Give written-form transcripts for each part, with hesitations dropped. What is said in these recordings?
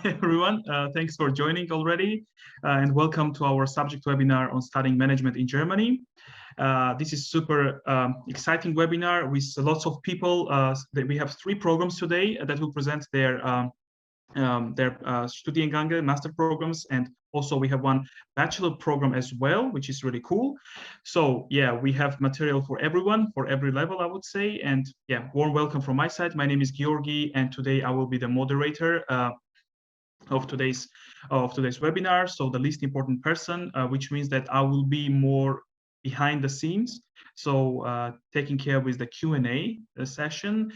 everyone. Thanks for joining already, and welcome to our subject webinar on studying management in Germany. This is super exciting webinar with lots of people. We have 3 programs today that will present their Studiengänge, master programs, and also we have one bachelor program as well, which is really cool. So yeah, we have material for everyone, for every level, I would say. And yeah, warm welcome from my side. My name is Georgi, and today I will be the moderator of today's webinar. So the least important person, which means that I will be more behind the scenes. So taking care with the Q&A session.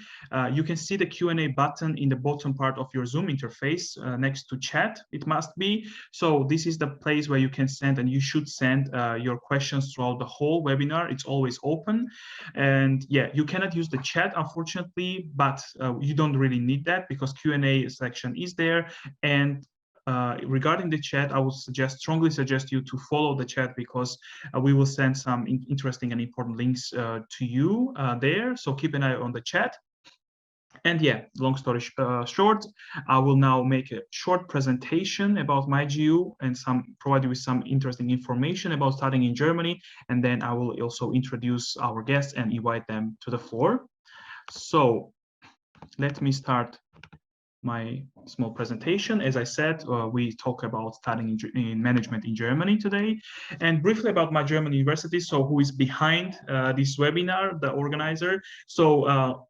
You can see the Q&A button in the bottom part of your Zoom interface next to chat, it must be. So this is the place where you can send, and you should send your questions throughout the whole webinar. It's always open. And yeah, you cannot use the chat, unfortunately, but you don't really need that because Q&A section is there. And regarding the chat, I would strongly suggest you to follow the chat because we will send some interesting and important links to you there. So keep an eye on the chat. And yeah, long story short, I will now make a short presentation about MyGU and provide you with some interesting information about studying in Germany. And then I will also introduce our guests and invite them to the floor. So let me start my small presentation. As I said, we talk about studying in management in Germany today, and briefly about MyGermanUniversity. So who is behind this webinar, the organizer? So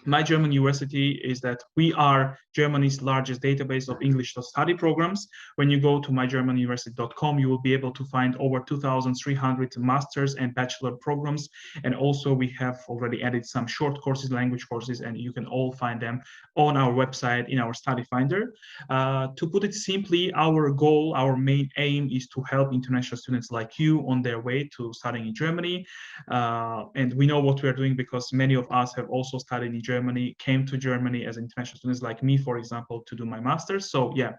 MyGermanUniversity is that we are Germany's largest database of English study programs. When you go to mygermanuniversity.com, you will be able to find over 2,300 master's and bachelor programs. And also we have already added some short courses, language courses, and you can all find them on our website in our study finder. To put it simply, our goal, our main aim is to help international students like you on their way to studying in Germany. And we know what we are doing because many of us have also studied in Germany, came to Germany as international students like me, for example, to do my master's. So yeah,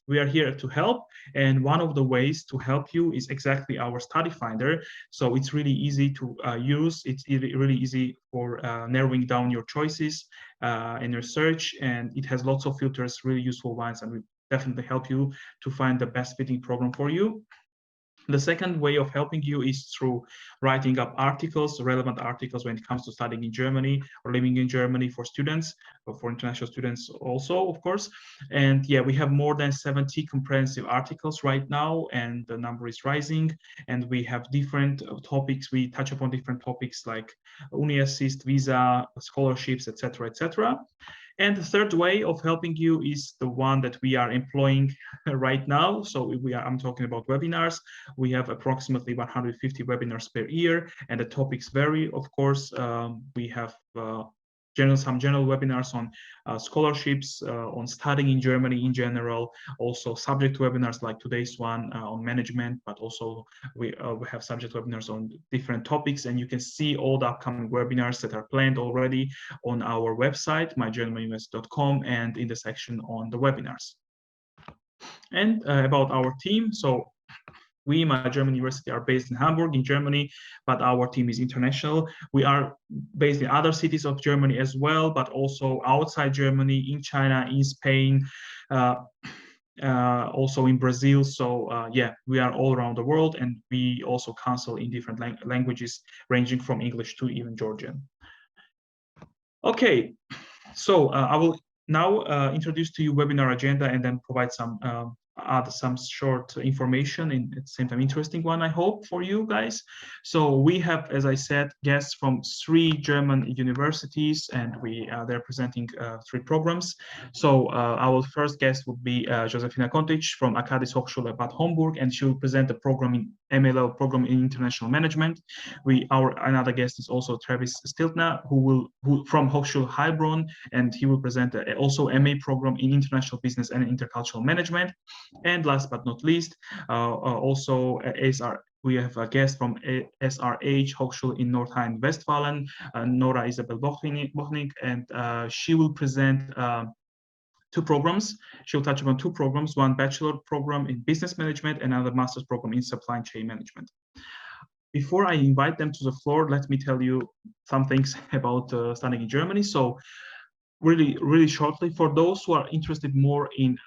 we are here to help. And one of the ways to help you is exactly our study finder. So it's really easy to use. It's really easy for narrowing down your choices in your search. And it has lots of filters, really useful ones, and will definitely help you to find the best fitting program for you. The second way of helping you is through writing up articles, relevant articles when it comes to studying in Germany or living in Germany for students, or for international students also, of course. And yeah, we have more than 70 comprehensive articles right now, and the number is rising. And we have different topics. We touch upon different topics like Uni Assist, visa, scholarships, etc., etc. And the third way of helping you is the one that we are employing right now. So I'm talking about webinars. We have approximately 150 webinars per year, and the topics vary, of course. We have some general webinars on scholarships, on studying in Germany in general, also subject webinars like today's one on management, but also we have subject webinars on different topics, and you can see all the upcoming webinars that are planned already on our website, mygermanuniversity.com, and in the section on the webinars. And about our team, so we, MyGermanUniversity, are based in Hamburg, in Germany, but our team is international. We are based in other cities of Germany as well, but also outside Germany, in China, in Spain, also in Brazil. So yeah, we are all around the world, and we also counsel in different languages, ranging from English to even Georgian. Okay, so I will now introduce to you webinar agenda and then provide add some short information, and at the same time interesting one, I hope, for you guys. So we have, as I said, guests from 3 German universities, and they're presenting 3 programs. So our first guest would be Jozefina Kontić from accadis Hochschule Bad Homburg, and she will present the program in MLL program in international management. Another guest is also Travis Stiltner, who from Hochschule Heilbronn, and he will present also MA program in international business and intercultural management. And last but not least, also we have a guest from SRH Hochschule in Rhine-Westphalia, Nora Isabel Bochnig, and she will present 2 programs. She'll touch upon 2 programs, one bachelor program in business management, and another master's program in supply chain management. Before I invite them to the floor, let me tell you some things about studying in Germany. So really shortly, for those who are interested more in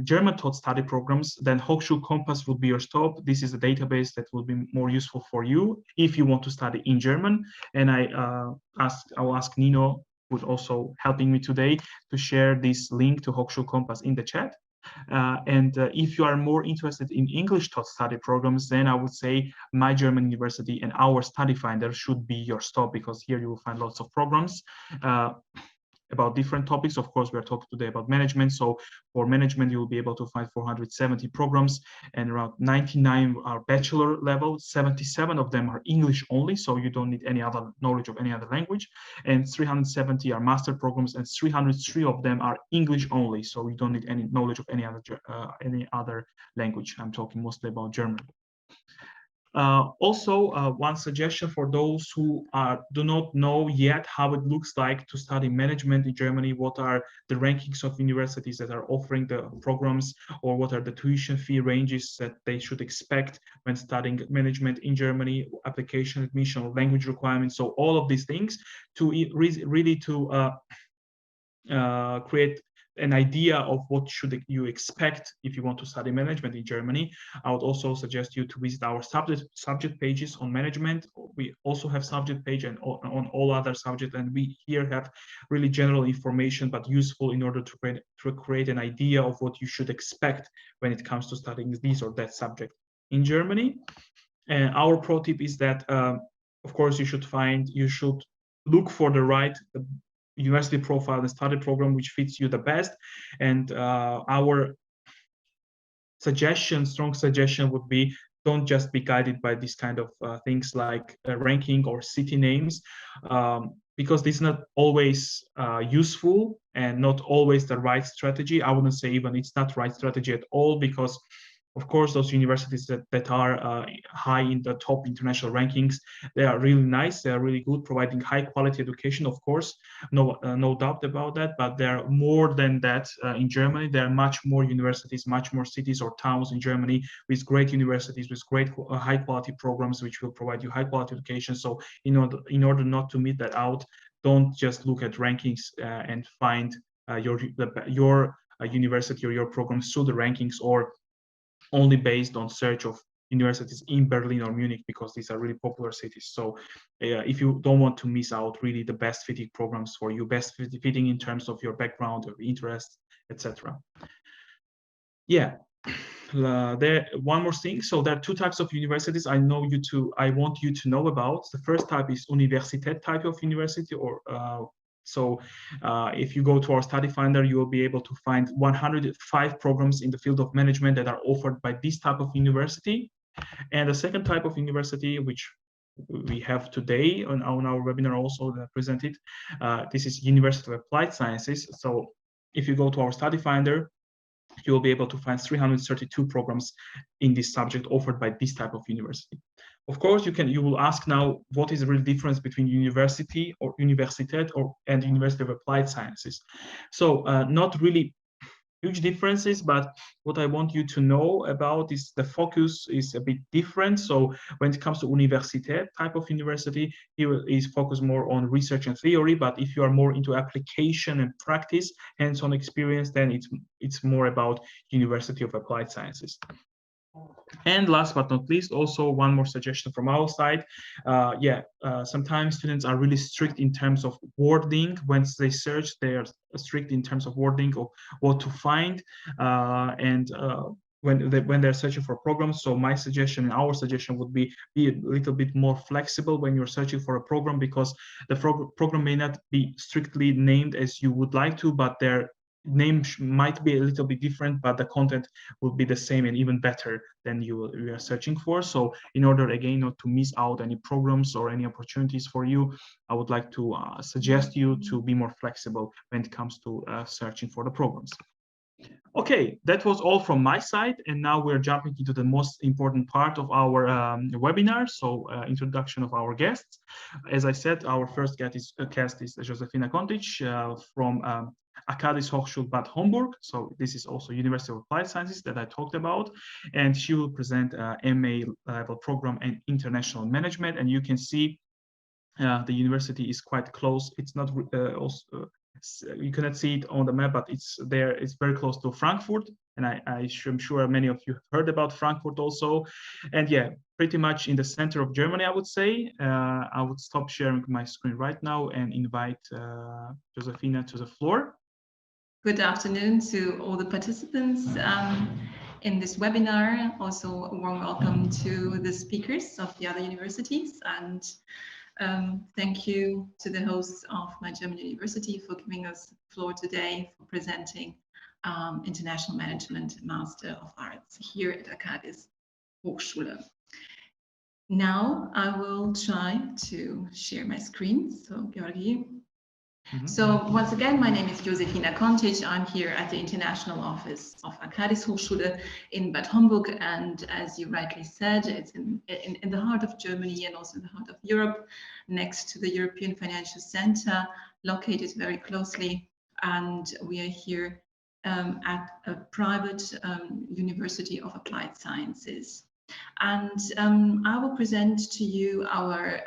German taught study programs, then Hochschulkompass will be your stop. This is a database that will be more useful for you if you want to study in German. And I'll ask Nino, who's also helping me today, to share this link to Hochschulkompass in the chat. If you are more interested in English taught study programs, then I would say MyGermanUniversity and our study finder should be your stop, because here you will find lots of programs about different topics. Of course, we are talking today about management. So for management, you will be able to find 470 programs, and around 99 are bachelor level. 77 of them are English only, so you don't need any other knowledge of any other language. And 370 are master programs, and 303 of them are English only, so you don't need any knowledge of any other language. I'm talking mostly about German. One suggestion for those who do not know yet how it looks like to study management in Germany, what are the rankings of universities that are offering the programs, or what are the tuition fee ranges that they should expect when studying management in Germany, application, admission, language requirements. So all of these things to really to create an idea of what should you expect if you want to study management in Germany. I would also suggest you to visit our subject pages on management. We also have subject page and on all other subjects, and we here have really general information, but useful in order to create an idea of what you should expect when it comes to studying this or that subject in Germany. And our pro tip is that, of course, you should look for the right university profile and study program which fits you the best. And our strong suggestion would be, don't just be guided by these kind of things like ranking or city names, because this is not always useful and not always the right strategy. I wouldn't say even it's not right strategy at all, because of course, those universities that are high in the top international rankings, they are really nice. They are really good, providing high quality education, of course, no doubt about that. But there are more than that in Germany. There are much more universities, much more cities or towns in Germany with great universities, with great high quality programs, which will provide you high quality education. So in order not to miss that out, don't just look at rankings and find your university or your program through the rankings, or only based on search of universities in Berlin or Munich, because these are really popular cities. So if you don't want to miss out really the best fitting programs for you, best fitting in terms of your background, your interests, etc. Yeah. There one more thing. So there are two types of universities I want you to know about. The first type is Universität type of university, or if you go to our study finder, you will be able to find 105 programs in the field of management that are offered by this type of university. And the second type of university, which we have today on our webinar also presented, this is University of Applied Sciences. So if you go to our study finder, you will be able to find 332 programs in this subject offered by this type of university. Of course, you will ask now, what is the real difference between university or Universität and University of Applied Sciences? So not really huge differences, but what I want you to know about is the focus is a bit different. So when it comes to Universität type of university, here is focused more on research and theory, but if you are more into application and practice, hands-on experience, then it's more about University of Applied Sciences. And last but not least, also one more suggestion from our side. Sometimes students are really strict in terms of wording. Once they search, they are strict in terms of wording of what to find. When they're searching for programs. So my suggestion and our suggestion would be a little bit more flexible when you're searching for a program, because the program may not be strictly named as you would like to, but their name might be a little bit different, but the content will be the same and even better than you are searching for. So in order, again, not to miss out any programs or any opportunities for you, I would like to suggest you to be more flexible when it comes to searching for the programs. Okay, that was all from my side, and now we're jumping into the most important part of our webinar, so introduction of our guests. As I said, our first guest is Jozefina Kontić from accadis Hochschule Bad Homburg. So this is also University of Applied Sciences that I talked about, and she will present MA level program in international management. And you can see the university is quite close. It's not You cannot see it on the map, but it's there. It's very close to Frankfurt, and I'm sure many of you have heard about Frankfurt also. And yeah, pretty much in the center of Germany, I would say. I would stop sharing my screen right now and invite Jozefina to the floor. Good afternoon to all the participants in this webinar. Also, a warm welcome to the speakers of the other universities, and thank you to the hosts of MyGermanUniversity for giving us the floor today for presenting International Management Master of Arts here at accadis Hochschule. Now I will try to share my screen. So, Georgi. So once again, my name is Jozefina Kontić. I'm here at the International Office of accadis Hochschule in Bad Homburg, and as you rightly said, it's in the heart of Germany and also in the heart of Europe, next to the European Financial Center, located very closely. And we are here at a private University of Applied Sciences. And I will present to you our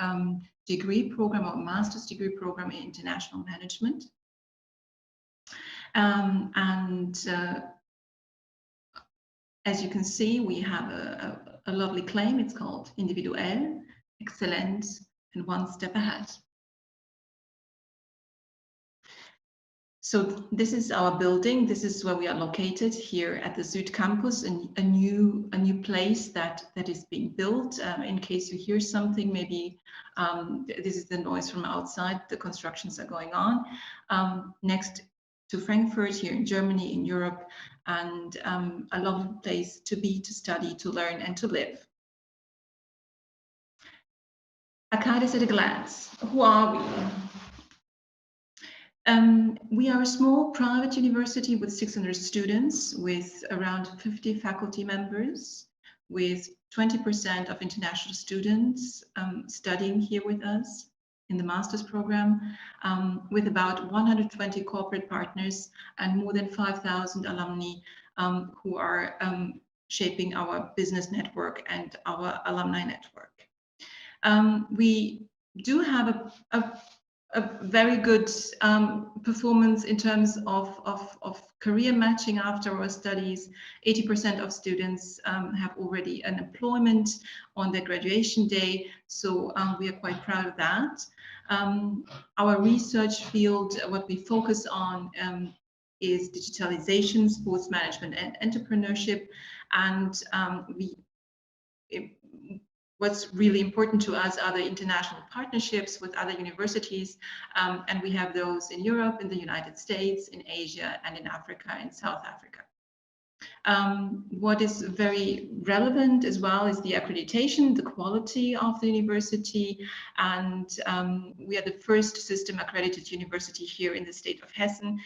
degree program or master's degree program in international management. As you can see, we have a lovely claim. It's called Individuell, Excellence, and One Step Ahead. So this is our building. This is where we are located here at the Süd Campus, and a new place that is being built. In case you hear something, maybe this is the noise from outside. The constructions are going on next to Frankfurt, here in Germany, in Europe, and a lovely place to be, to study, to learn, and to live. accadis at a glance. Who are we? We are a small private university with 600 students, with around 50 faculty members, with 20% of international students studying here with us in the master's program, with about 120 corporate partners and more than 5,000 alumni who are shaping our business network and our alumni network. We do have a very good performance in terms of career matching after our studies. 80% of students have already an employment on their graduation day, so we are quite proud of that. Our research field, what we focus on is digitalization, sports management, and entrepreneurship, and what's really important to us are the international partnerships with other universities, and we have those in Europe, in the United States, in Asia, and in Africa, and South Africa. What is very relevant as well is the accreditation, the quality of the university, and we are the first system accredited university here in the state of Hessen,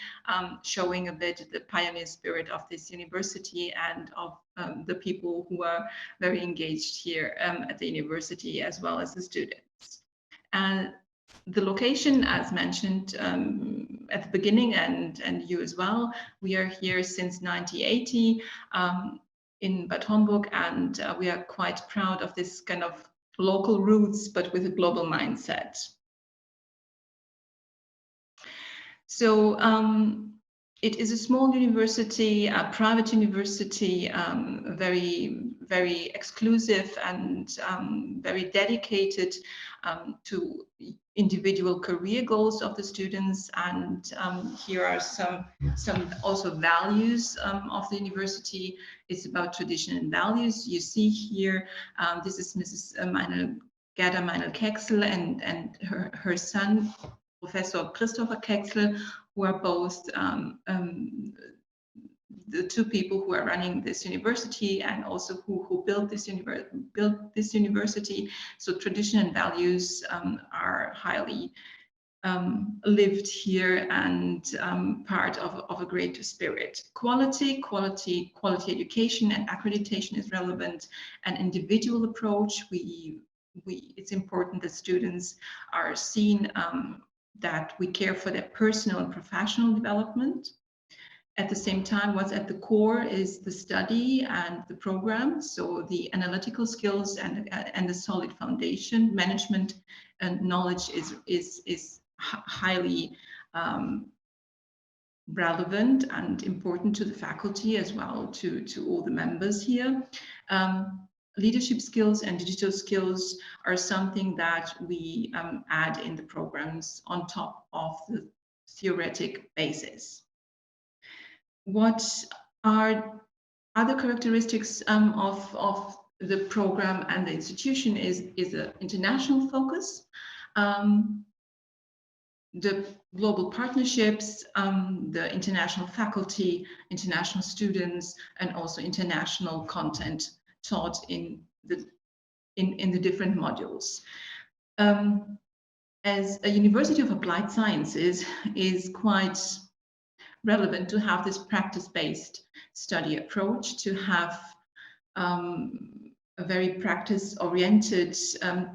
showing a bit the pioneer spirit of this university and of the people who are very engaged here at the university, as well as the students. The location, as mentioned at the beginning, and you as well, we are here since 1980 in Bad Homburg, and we are quite proud of this kind of local roots, but with a global mindset. So it is a small university, a private university, very exclusive and very dedicated to individual career goals of the students. And here are some also values of the university. It's about tradition and values. You see here, this is Mrs. Gerda Meinl-Keksel and her son, Professor Christopher Keksel, who are both the two people who are running this university and also who built this university. So tradition and values are highly lived here and part of a great spirit. Quality education and accreditation is relevant. An individual approach. It's important that students are seen that we care for their personal and professional development. At the same time, what's at the core is the study and the program. So the analytical skills and the solid foundation, management and knowledge is highly relevant and important to the faculty as well, to all the members here. Leadership skills and digital skills are something that we add in the programs on top of the theoretic basis. What are other characteristics of the program and the institution is an international focus. The global partnerships, the international faculty, international students, and also international content taught in the different modules. As a University of Applied Sciences is quite relevant to have this practice-based study approach, to have a very practice-oriented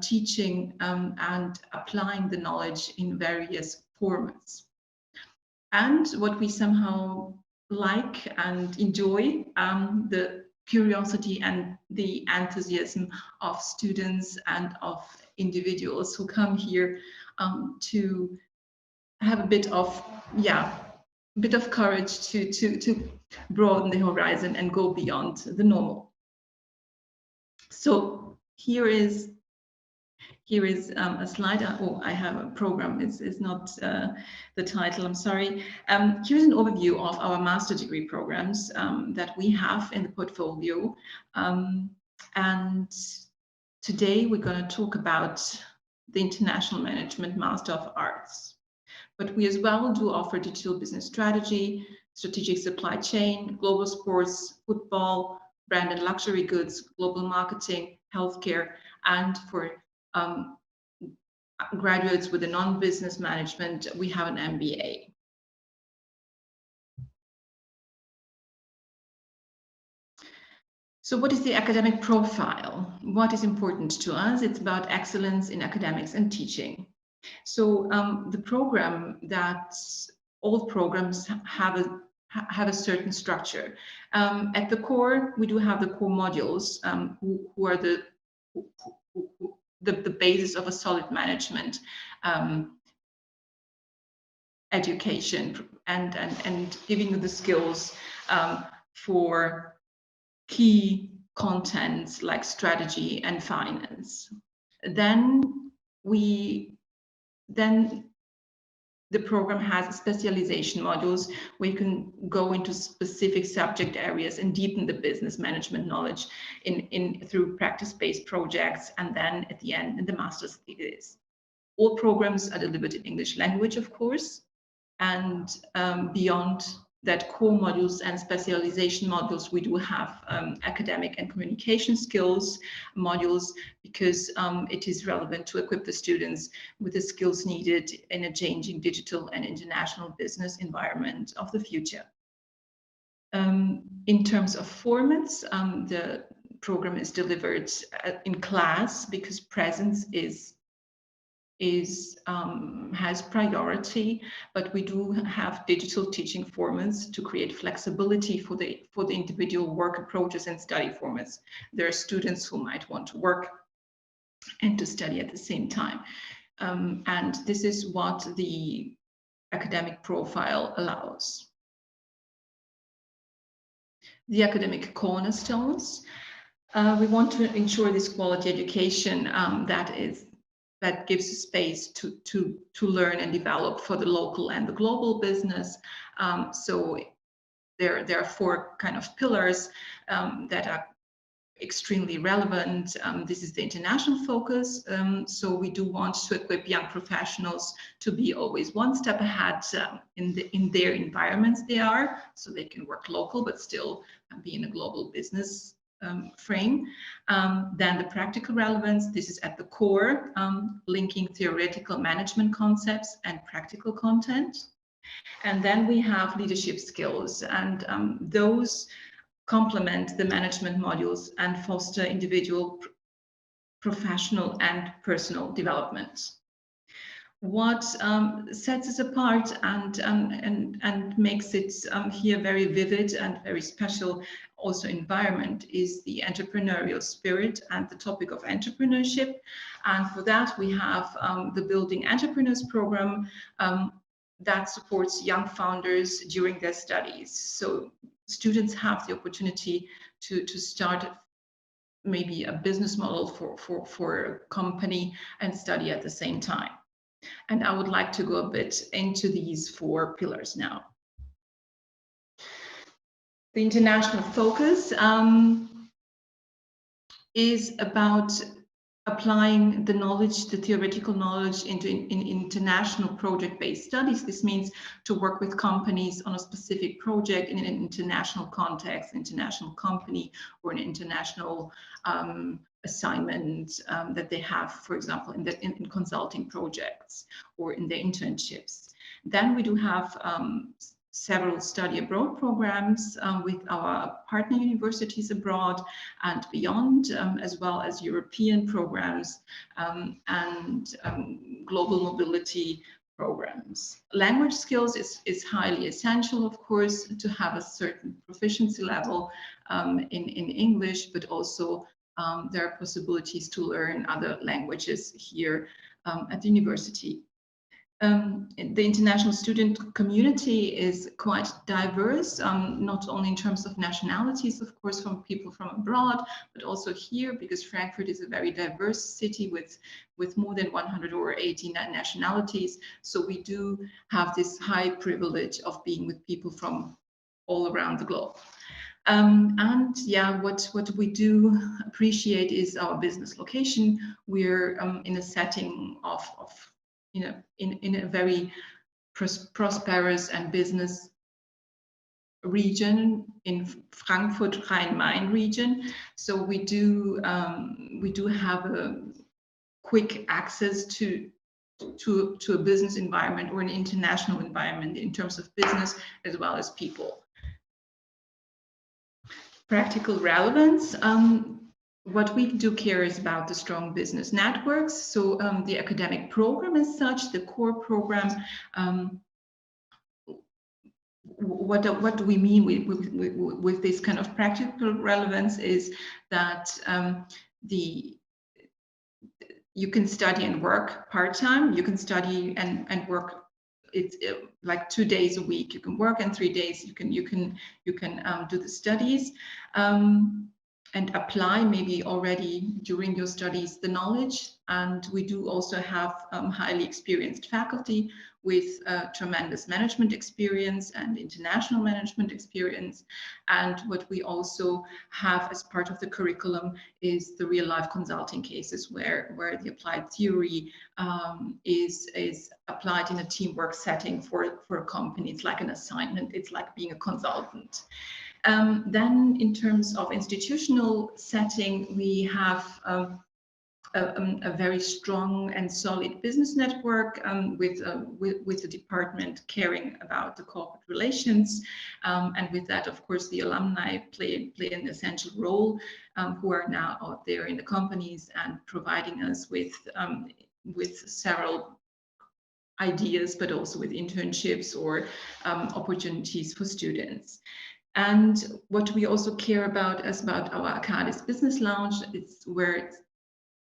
teaching and applying the knowledge in various formats. And what we somehow like and enjoy, the curiosity and the enthusiasm of students and of individuals who come here to have a bit of, courage to broaden the horizon and go beyond the normal. So here is a slide. Oh, I have a program. It's not the title, I'm sorry. Here's an overview of our master degree programs that we have in the portfolio. And today we're going to talk about the International Management Master of Arts. But we as well do offer digital business strategy, strategic supply chain, global sports, football, brand and luxury goods, global marketing, healthcare, and for graduates with a non-business management, we have an MBA. So what is the academic profile? What is important to us? It's about excellence in academics and teaching. So the program, that all programs have a certain structure. At the core, we do have the core modules who are the basis of a solid management education and giving you the skills for key contents like strategy and finance. Then the program has specialization modules where you can go into specific subject areas and deepen the business management knowledge through practice-based projects, and then at the end in the master's thesis. All programs are delivered in English language, of course, and beyond that core modules and specialization modules, we do have academic and communication skills modules, because it is relevant to equip the students with the skills needed in a changing digital and international business environment of the future. In terms of formats, the program is delivered in class because presence has priority, but we do have digital teaching formats to create flexibility for the individual work approaches and study formats. There are students who might want to work and to study at the same time. And this is what the academic profile allows. The academic cornerstones. We want to ensure this quality education that gives space to learn and develop for the local and the global business. So there are four kind of pillars that are extremely relevant. This is the international focus. So we do want to equip young professionals to be always one step ahead in their environments they are, so they can work local but still be in a global business frame. Then the practical relevance, this is at the core, linking theoretical management concepts and practical content. And then we have leadership skills, and those complement the management modules and foster individual, professional and personal development. What sets us apart and makes it here very vivid and very special also environment is the entrepreneurial spirit and the topic of entrepreneurship. And for that we have the Building Entrepreneurs program, that supports young founders during their studies. So students have the opportunity to start maybe a business model for a company and study at the same time. And I would like to go a bit into these 4 pillars now. The international focus is about applying the knowledge, the theoretical knowledge in international project-based studies. This means to work with companies on a specific project in an international context, international company, or an international assignment that they have, for example, in consulting projects or in their internships. Then we do have several study abroad programs with our partner universities abroad and beyond, as well as European programs and global mobility programs. Language skills is highly essential, of course, to have a certain proficiency level in English, but also there are possibilities to learn other languages here at the university. The international student community is quite diverse, not only in terms of nationalities, of course, from people from abroad, but also here, because Frankfurt is a very diverse city with more than 180 nationalities. So we do have this high privilege of being with people from all around the globe. And yeah, what we do appreciate is our business location. We're in a setting of in a very prosperous and business region in Frankfurt Rhine-Main region. So we do have a quick access to a business environment or an international environment in terms of business as well as people. Practical relevance. What we do care is about the strong business networks. So the academic program as such, the core program, what do we mean with this kind of practical relevance is that you can study and work part-time, you can study and work like 2 days a week, you can work, and 3 days you can do the studies. And apply maybe already during your studies the knowledge. And we do also have highly experienced faculty with tremendous management experience and international management experience. And what we also have as part of the curriculum is the real life consulting cases where the applied theory is applied in a teamwork setting for a company. It's like an assignment, it's like being a consultant. Then in terms of institutional setting, we have a very strong and solid business network with the department caring about the corporate relations. And with that, of course, the alumni play an essential role who are now out there in the companies and providing us with several ideas, but also with internships or opportunities for students. And what we also care about is about our accadis Business Lounge. It's where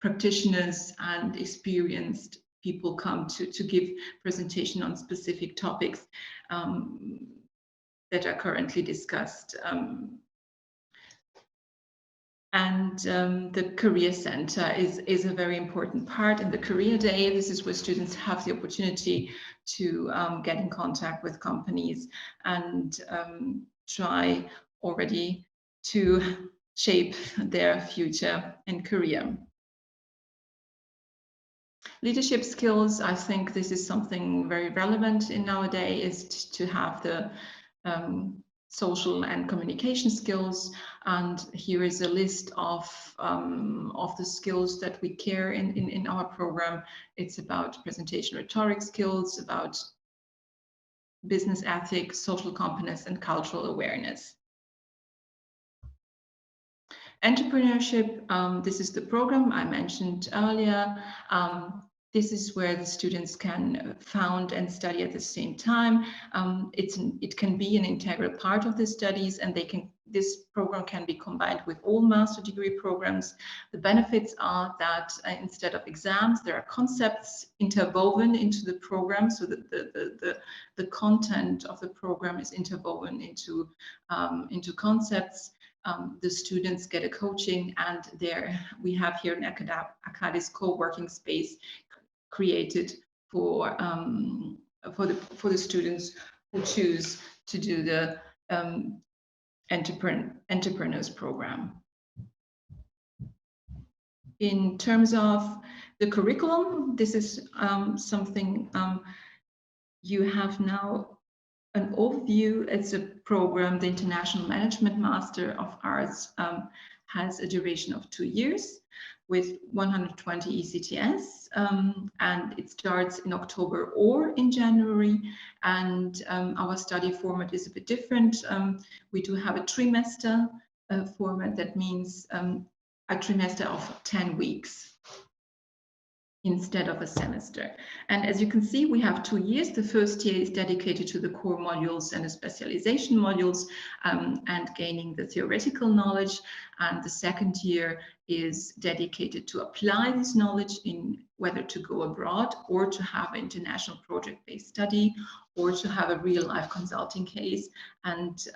practitioners and experienced people come to give presentation on specific topics that are currently discussed. And the Career Center is a very important part. In the Career Day, this is where students have the opportunity to get in contact with companies and try already to shape their future and career. Leadership skills, I think this is something very relevant in nowadays, is to have the social and communication skills. And here is a list of the skills that we care in our program. It's about presentation rhetoric skills, about business ethics, social competence, and cultural awareness. Entrepreneurship, this is the program I mentioned earlier. This is where the students can found and study at the same time. It can be an integral part of the studies, and this program can be combined with all master degree programs. The benefits are that instead of exams, there are concepts interwoven into the program, so that the content of the program is interwoven into concepts. The students get a coaching, and we have here an accadis co-working space created for the students who choose to do the entrepreneurs program. In terms of the curriculum, this is something you have now an overview. It's a program, the International Management Master of Arts has a duration of 2 years with 120 ECTS, and it starts in October or in January. And our study format is a bit different. We do have a trimester format. That means a trimester of 10 weeks instead of a semester. And as you can see, we have 2 years. The first year is dedicated to the core modules and the specialization modules and gaining the theoretical knowledge. And the second year is dedicated to apply this knowledge in whether to go abroad or to have an international project-based study or to have a real-life consulting case, and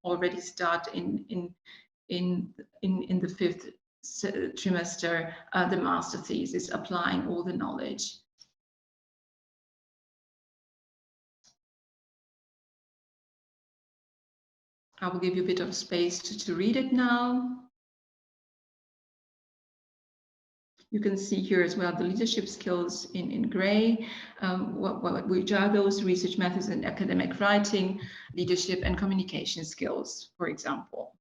already start in the fifth trimester, the master thesis, applying all the knowledge. I will give you a bit of space to read it now. You can see here as well the leadership skills in gray, which are those research methods in academic writing, leadership and communication skills, for example.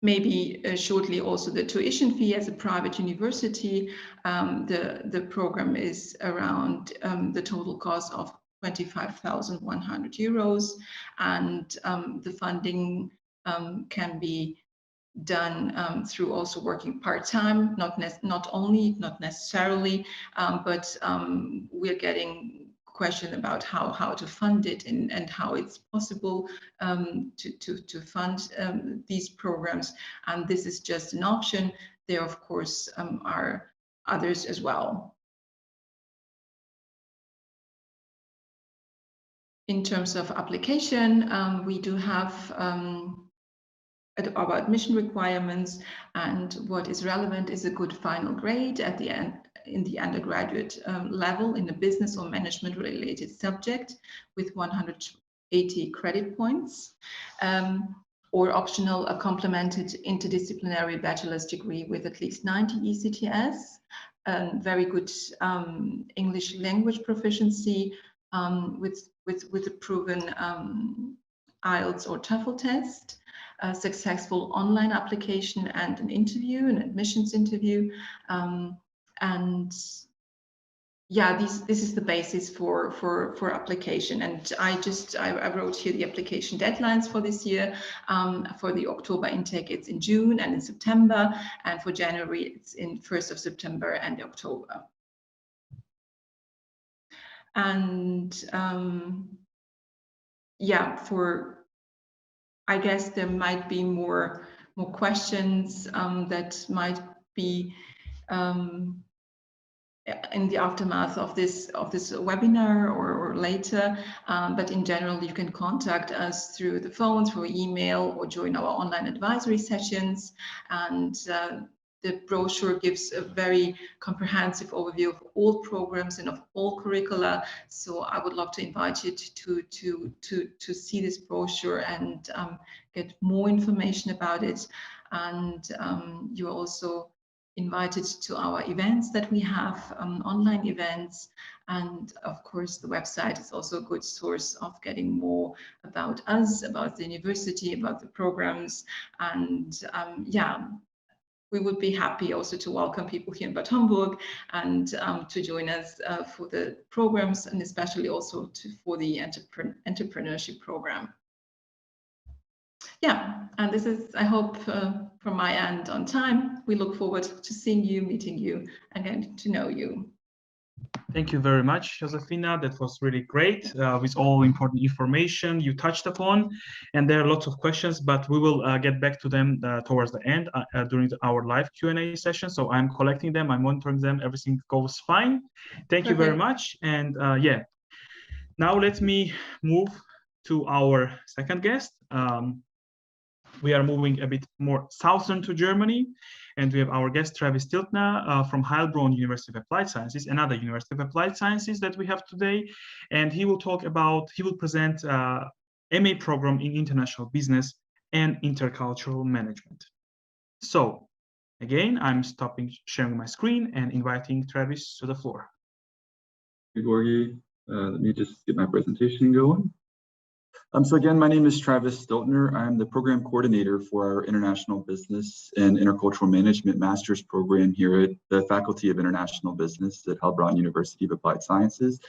Maybe shortly also the tuition fee. As a private university, the program is around the total cost of 25,100 euros, and the funding can be done through also working part-time, not necessarily, but we're getting question about how to fund it and how it's possible to fund these programs. And this is just an option. There, of course, are others as well. In terms of application, we do have our admission requirements, and what is relevant is a good final grade at the end in the undergraduate level in a business or management related subject with 180 credit points, or optional a complemented interdisciplinary bachelor's degree with at least 90 ECTS, very good English language proficiency with a proven IELTS or TOEFL test, a successful online application and an admissions interview. And yeah, this is the basis for application. And I wrote here the application deadlines for this year. For the October intake, it's in June and in September, and for January, it's in 1st of September and October. And yeah, I guess there might be more questions that might be in the aftermath of this webinar or later, but in general you can contact us through the phone, through email, or join our online advisory sessions. And the brochure gives a very comprehensive overview of all programs and of all curricula. So I would love to invite you to see this brochure and get more information about it. And you're also invited to our events that we have, online events. And of course, the website is also a good source of getting more about us, about the university, about the programs. And yeah, we would be happy also to welcome people here in Bad Homburg and to join us for the programs, and especially also for the entrepreneurship program. yeah, and this is, I hope, from my end on time. We look forward to seeing you, meeting you, and getting to know you. Thank you very much, Jozefina. That was really great with all important information you touched upon. And there are lots of questions, but we will get back to them towards the end during our live Q&A session. So I'm collecting them, I'm monitoring them, everything goes fine. Thank you very much. And yeah, now let me move to our second guest. We are moving a bit more southern to Germany, and we have our guest Travis Stiltner from Heilbronn University of Applied Sciences, another University of Applied Sciences that we have today. And he will present MA program in International Business and Intercultural Management. So again, I'm stopping sharing my screen and inviting Travis to the floor. Hey, Gorgi. Let me just get my presentation going. So again, my name is Travis Stiltner. I'm the program coordinator for our International Business and Intercultural Management Master's program here at the Faculty of International Business at Heilbronn University of Applied Sciences.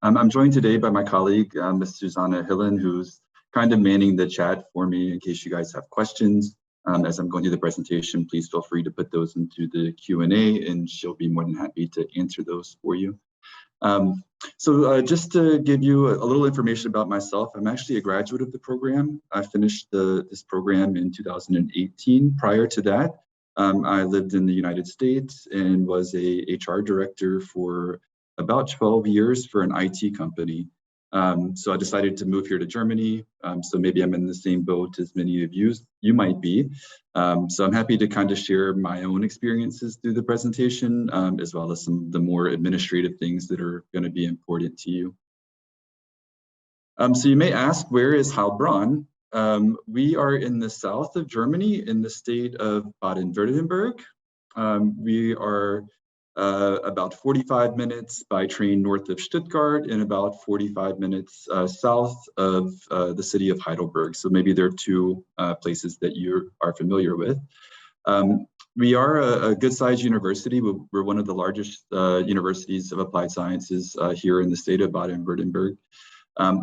I'm joined today by my colleague, Ms. Susanna Hillen, who's kind of manning the chat for me in case you guys have questions. As I'm going through the presentation, please feel free to put those into the Q&A, and she'll be more than happy to answer those for you. Just to give you a little information about myself, I'm actually a graduate of the program. I finished this program in 2018. Prior to that, I lived in the United States and was a HR director for about 12 years for an IT company. So I decided to move here to Germany. So maybe I'm in the same boat as many of you might be. So I'm happy to kind of share my own experiences through the presentation, as well as some of the more administrative things that are going to be important to you. So you may ask, where is Heilbronn? We are in the south of Germany in the state of Baden-Württemberg. We are about 45 minutes by train north of Stuttgart and about 45 minutes south of the city of Heidelberg. So maybe there are two places that you are familiar with. We are a good-sized university. We're one of the largest universities of applied sciences here in the state of Baden-Württemberg.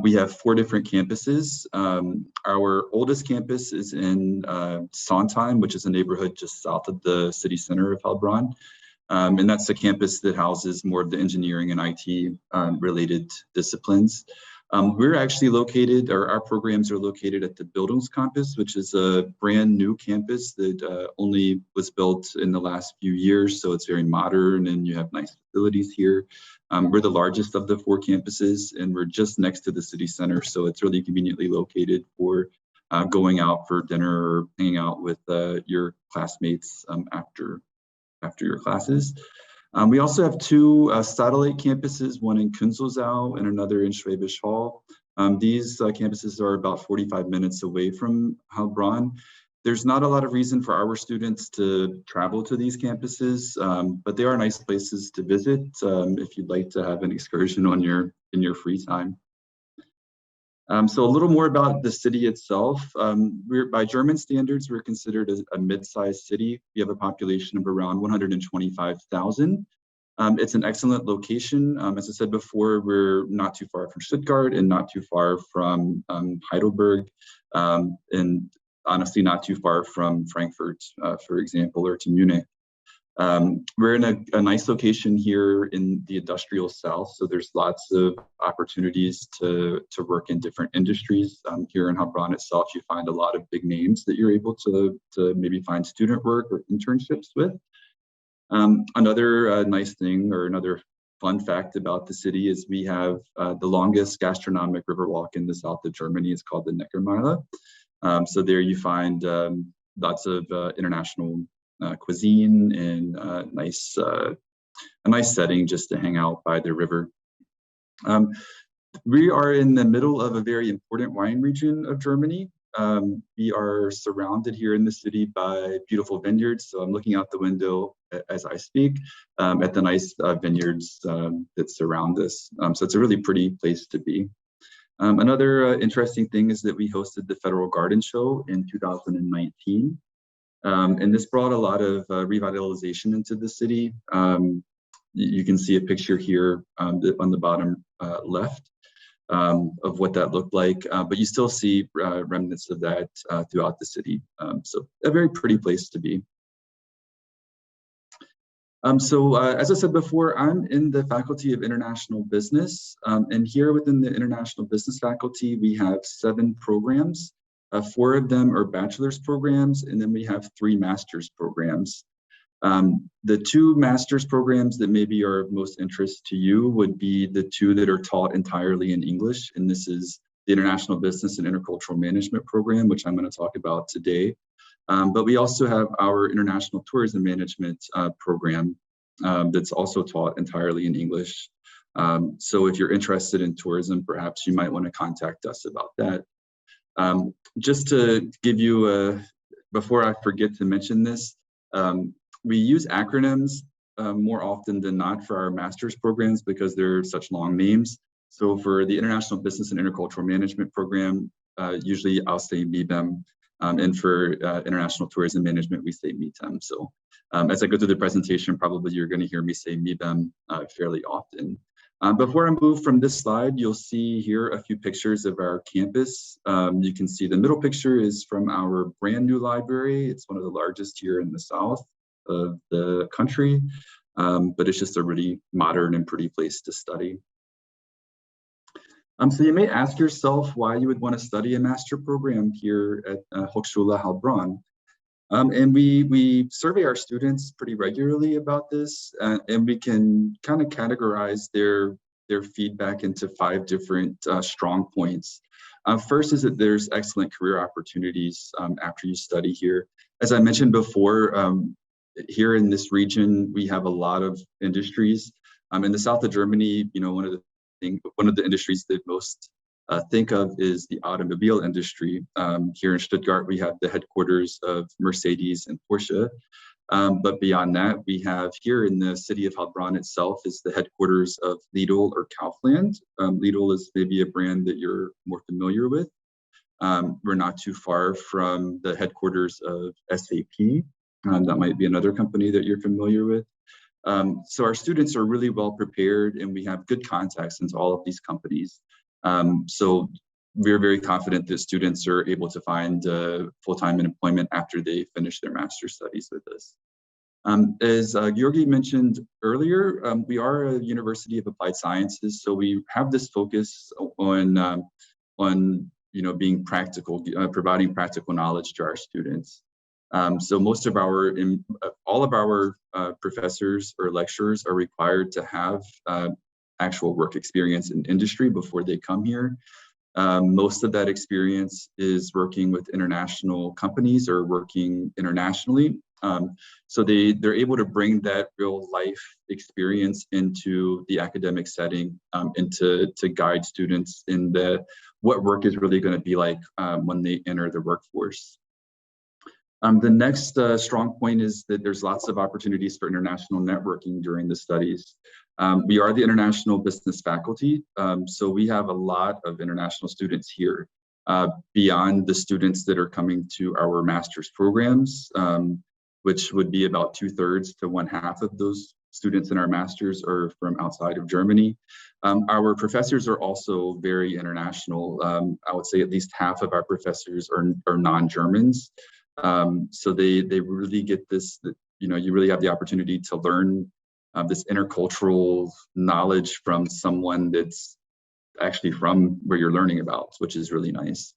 We have 4 different campuses. Our oldest campus is in Sontheim, which is a neighborhood just south of the city center of Heilbronn. And that's the campus that houses more of the engineering and IT related disciplines. We're actually located, or our programs are located at the Bildungscampus, which is a brand new campus that only was built in the last few years. So it's very modern and you have nice facilities here. We're the largest of the 4 campuses and we're just next to the city center. So it's really conveniently located for going out for dinner or hanging out with your classmates after your classes. We also have 2 satellite campuses, one in Künzelsau and another in Schwäbisch Hall. These campuses are about 45 minutes away from Heilbronn. There's not a lot of reason for our students to travel to these campuses, but they are nice places to visit if you'd like to have an excursion in your free time. So a little more about the city itself. By German standards, we're considered a mid-sized city. We have a population of around 125,000. It's an excellent location. As I said before, we're not too far from Stuttgart and not too far from Heidelberg, and honestly not too far from Frankfurt, for example, or to Munich. We're in a nice location here in the industrial south, so there's lots of opportunities to work in different industries. Here in Heilbronn itself, you find a lot of big names that you're able to maybe find student work or internships with. Another nice thing, or another fun fact about the city, is we have the longest gastronomic river walk in the south of Germany. It's called the Neckarmeile. So there you find lots of international cuisine and a nice setting just to hang out by the river. We are in the middle of a very important wine region of Germany. We are surrounded here in the city by beautiful vineyards. So I'm looking out the window as I speak at the nice vineyards that surround us. So it's a really pretty place to be. Another interesting thing is that we hosted the Federal Garden Show in 2019. And this brought a lot of revitalization into the city. You can see a picture here on the bottom left. of what that looked like, but you still see remnants of that throughout the city. So a very pretty place to be. As I said before, I'm in the Faculty of International Business, and here within the International Business faculty, we have 7 programs. 4 of them are bachelor's programs, and then we have 3 master's programs. The 2 master's programs that maybe are of most interest to you would be the 2 that are taught entirely in English, and this is the International Business and Intercultural Management program, which I'm going to talk about today. But we also have our International Tourism Management program that's also taught entirely in English. So if you're interested in tourism, perhaps you might want to contact us about that. Just to give you before I forget to mention this, we use acronyms more often than not for our master's programs because they're such long names. So for the International Business and Intercultural Management program, usually I'll say MIBEM. And for International Tourism Management, we say MITEM. So as I go through the presentation, probably you're going to hear me say MIBEM fairly often. Before I move from this slide, you'll see here a few pictures of our campus. You can see the middle picture is from our brand new library. It's one of the largest here in the south of the country, but it's just a really modern and pretty place to study. So you may ask yourself why you would want to study a master program here at Hochschule Heilbronn. And we survey our students pretty regularly about this, and we can kind of categorize their feedback into 5 different strong points. First is that there's excellent career opportunities after you study here. As I mentioned before, here in this region, we have a lot of industries. In the south of Germany, you know, one of the industries that most think of is the automobile industry. Here in Stuttgart, we have the headquarters of Mercedes and Porsche. But beyond that, we have here in the city of Heilbronn itself is the headquarters of Lidl or Kaufland. Lidl is maybe a brand that you're more familiar with. We're not too far from the headquarters of SAP. That might be another company that you're familiar with. So our students are really well prepared, and we have good contacts into all of these companies. So we're very confident that students are able to find full-time employment after they finish their master's studies with us. As Georgi mentioned earlier, we are a University of Applied Sciences, so we have this focus on being practical, providing practical knowledge to our students. So most of all of our professors or lecturers are required to have actual work experience in industry before they come here. Most of that experience is working with international companies or working internationally. So they're able to bring that real life experience into the academic setting and to guide students in what work is really going to be like when they enter the workforce. The next strong point is that there's lots of opportunities for international networking during the studies. We are the international business faculty, so we have a lot of international students here beyond the students that are coming to our master's programs, which would be about 2/3 to 1/2 of those students in our master's are from outside of Germany. Our professors are also very international. I would say at least half of our professors are non-Germans. So they really get this, you really have the opportunity to learn this intercultural knowledge from someone that's actually from where you're learning about, which is really nice.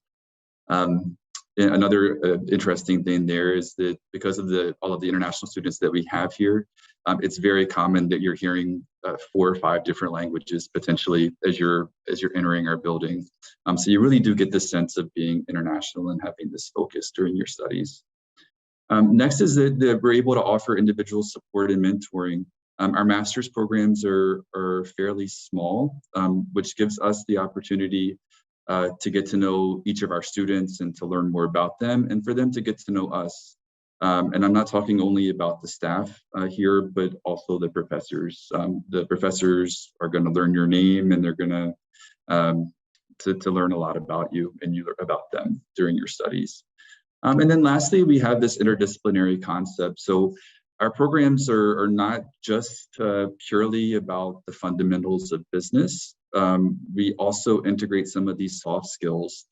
Another interesting thing there is that because of all of the international students that we have here, it's very common that you're hearing 4 or 5 different languages potentially as you're entering our building. So you really do get the sense of being international and having this focus during your studies. Next is that we're able to offer individual support and mentoring. Our master's programs are fairly small, which gives us the opportunity to get to know each of our students and to learn more about them and for them to get to know us. And I'm not talking only about the staff here, but also the professors. The professors are going to learn your name, and they're going to learn a lot about you and you about them during your studies. And then lastly, we have this interdisciplinary concept. So our programs are not just purely about the fundamentals of business. we also integrate some of these soft skills.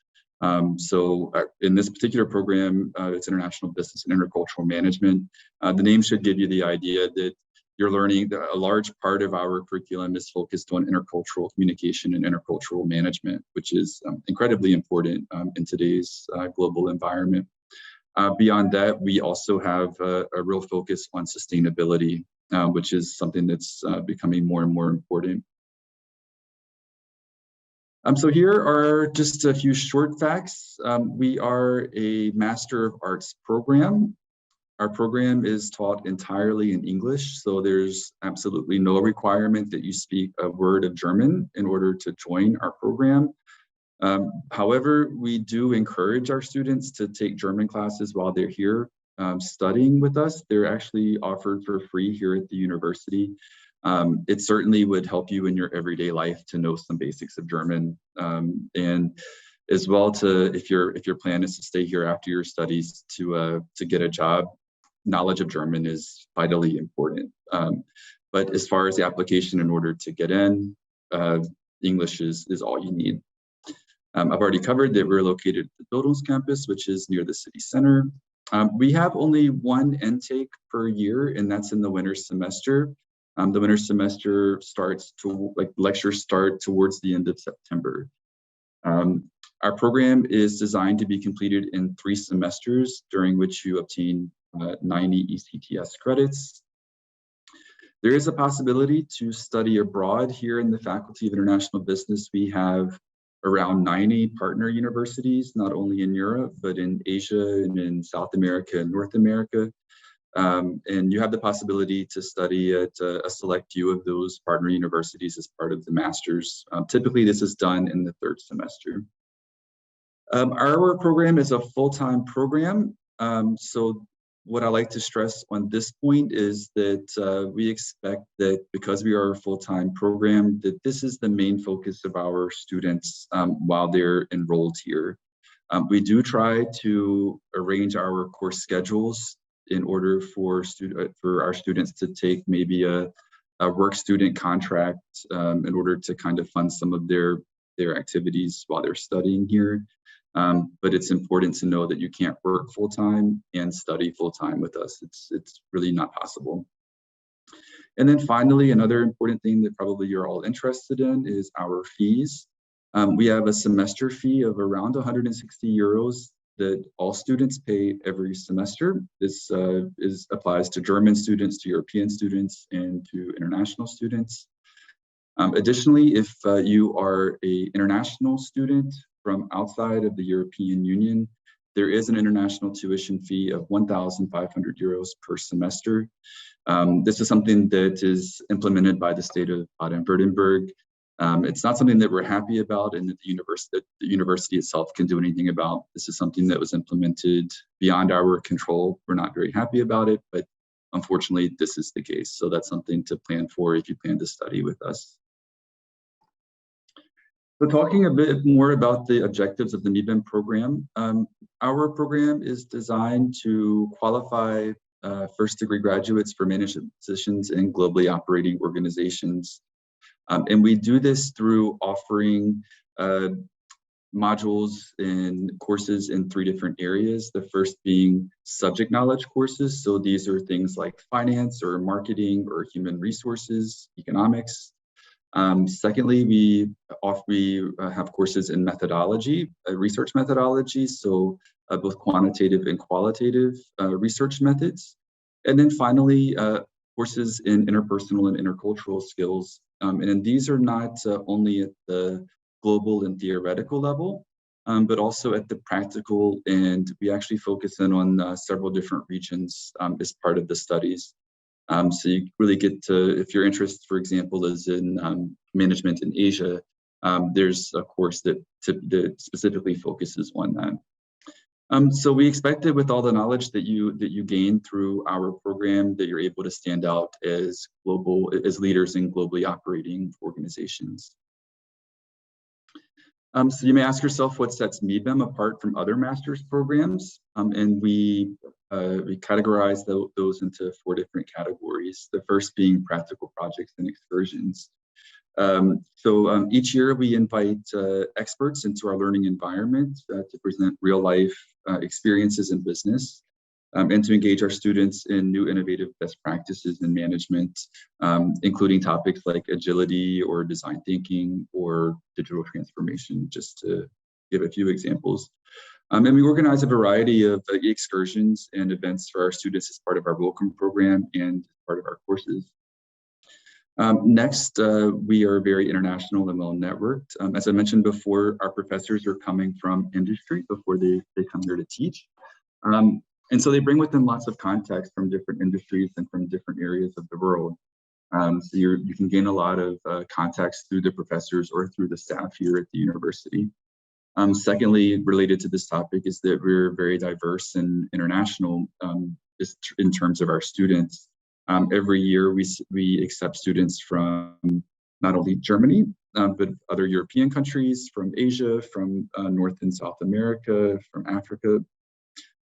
So in this particular program, it's International Business and Intercultural Management. The name should give you the idea that you're learning that a large part of our curriculum is focused on intercultural communication and intercultural management, which is incredibly important in today's global environment. Beyond that, we also have a real focus on sustainability, which is something that's becoming more and more important. So here are just a few short facts. We are a Master of Arts program. Our program is taught entirely in English, so there's absolutely no requirement that you speak a word of German in order to join our program. However, we do encourage our students to take German classes while they're here studying with us. They're actually offered for free here at the university. It certainly would help you in your everyday life to know some basics of German, and as well to if your plan is to stay here after your studies to get a job. Knowledge of German is vitally important. But as far as the application in order to get in, English is all you need. I've already covered that we're located at the Bildungscampus, which is near the city center. We have only one intake per year, and that's in the winter semester. The winter semester starts lectures start towards the end of September. Our program is designed to be completed in 3 semesters, during which you obtain 90 ECTS credits. There is a possibility to study abroad here in the Faculty of International Business. We have around 90 partner universities, not only in Europe, but in Asia and in South America and North America. And you have the possibility to study at a select few of those partner universities as part of the master's. Typically, this is done in the 3rd semester. Our program is a full-time program. So what I like to stress on this point is that we expect that because we are a full-time program, that this is the main focus of our students while they're enrolled here. We do try to arrange our course schedules in order for our students to take maybe a work student contract in order to kind of fund some of their activities while they're studying here. But it's important to know that you can't work full-time and study full-time with us. It's really not possible. And then finally, another important thing that probably you're all interested in is our fees. We have a semester fee of around 160 euros that all students pay every semester. This applies to German students, to European students, and to international students. Additionally, if you are an international student from outside of the European Union, there is an international tuition fee of 1,500 euros per semester. This is something that is implemented by the state of Baden-Württemberg. It's not something that we're happy about and that the university itself can do anything about. This is something that was implemented beyond our control. We're not very happy about it, but unfortunately, this is the case. So that's something to plan for if you plan to study with us. So talking a bit more about the objectives of the MyGem program, our program is designed to qualify first-degree graduates for management positions in globally operating organizations. And we do this through offering modules and courses in 3 different areas. The first being subject knowledge courses. So these are things like finance or marketing or human resources, economics. Secondly, we have courses in methodology, research methodology, so both quantitative and qualitative research methods. And then finally, courses in interpersonal and intercultural skills. And these are not only at the global and theoretical level, but also at the practical, and we actually focus in on several different regions as part of the studies. So you really get to, if your interest, for example, is in management in Asia, there's a course that specifically focuses on that. So we expect that with all the knowledge that you gain through our program, that you're able to stand out as leaders in globally operating organizations. So you may ask yourself what sets MyGem apart from other master's programs, and we categorize those into 4 different categories. The first being practical projects and excursions. Each year we invite experts into our learning environment to present real-life experiences in business and to engage our students in new innovative best practices in management, including topics like agility or design thinking or digital transformation, just to give a few examples. And we organize a variety of excursions and events for our students as part of our welcome program and part of our courses. Next, we are very international and well networked. As I mentioned before, our professors are coming from industry before they come here to teach. And so they bring with them lots of contacts from different industries and from different areas of the world. So you can gain a lot of contacts through the professors or through the staff here at the university. Secondly, related to this topic is that we're very diverse and international in terms of our students. Every year we accept students from not only Germany, but other European countries, from Asia, from North and South America, from Africa.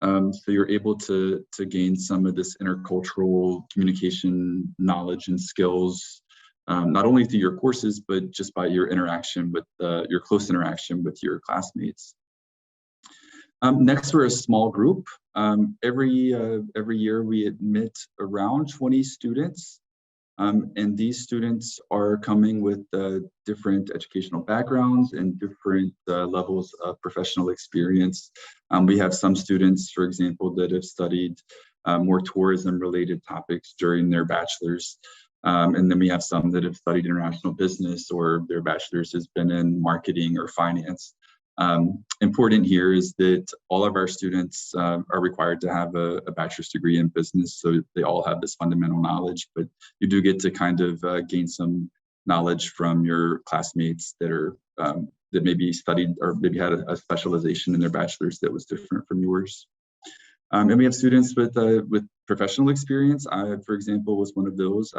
So you're able to gain some of this intercultural communication knowledge and skills, not only through your courses, but just by your interaction with your close interaction with your classmates. Next, we're a small group. Every year we admit around 20 students, and these students are coming with different educational backgrounds and different levels of professional experience. We have some students, for example, that have studied more tourism-related topics during their bachelor's. And then we have some that have studied international business, or their bachelor's has been in marketing or finance. Important here is that all of our students are required to have a bachelor's degree in business, so they all have this fundamental knowledge, but you do get to kind of gain some knowledge from your classmates that are that maybe studied or maybe had a specialization in their bachelor's that was different from yours. And we have students with professional experience. I, for example, was one of those.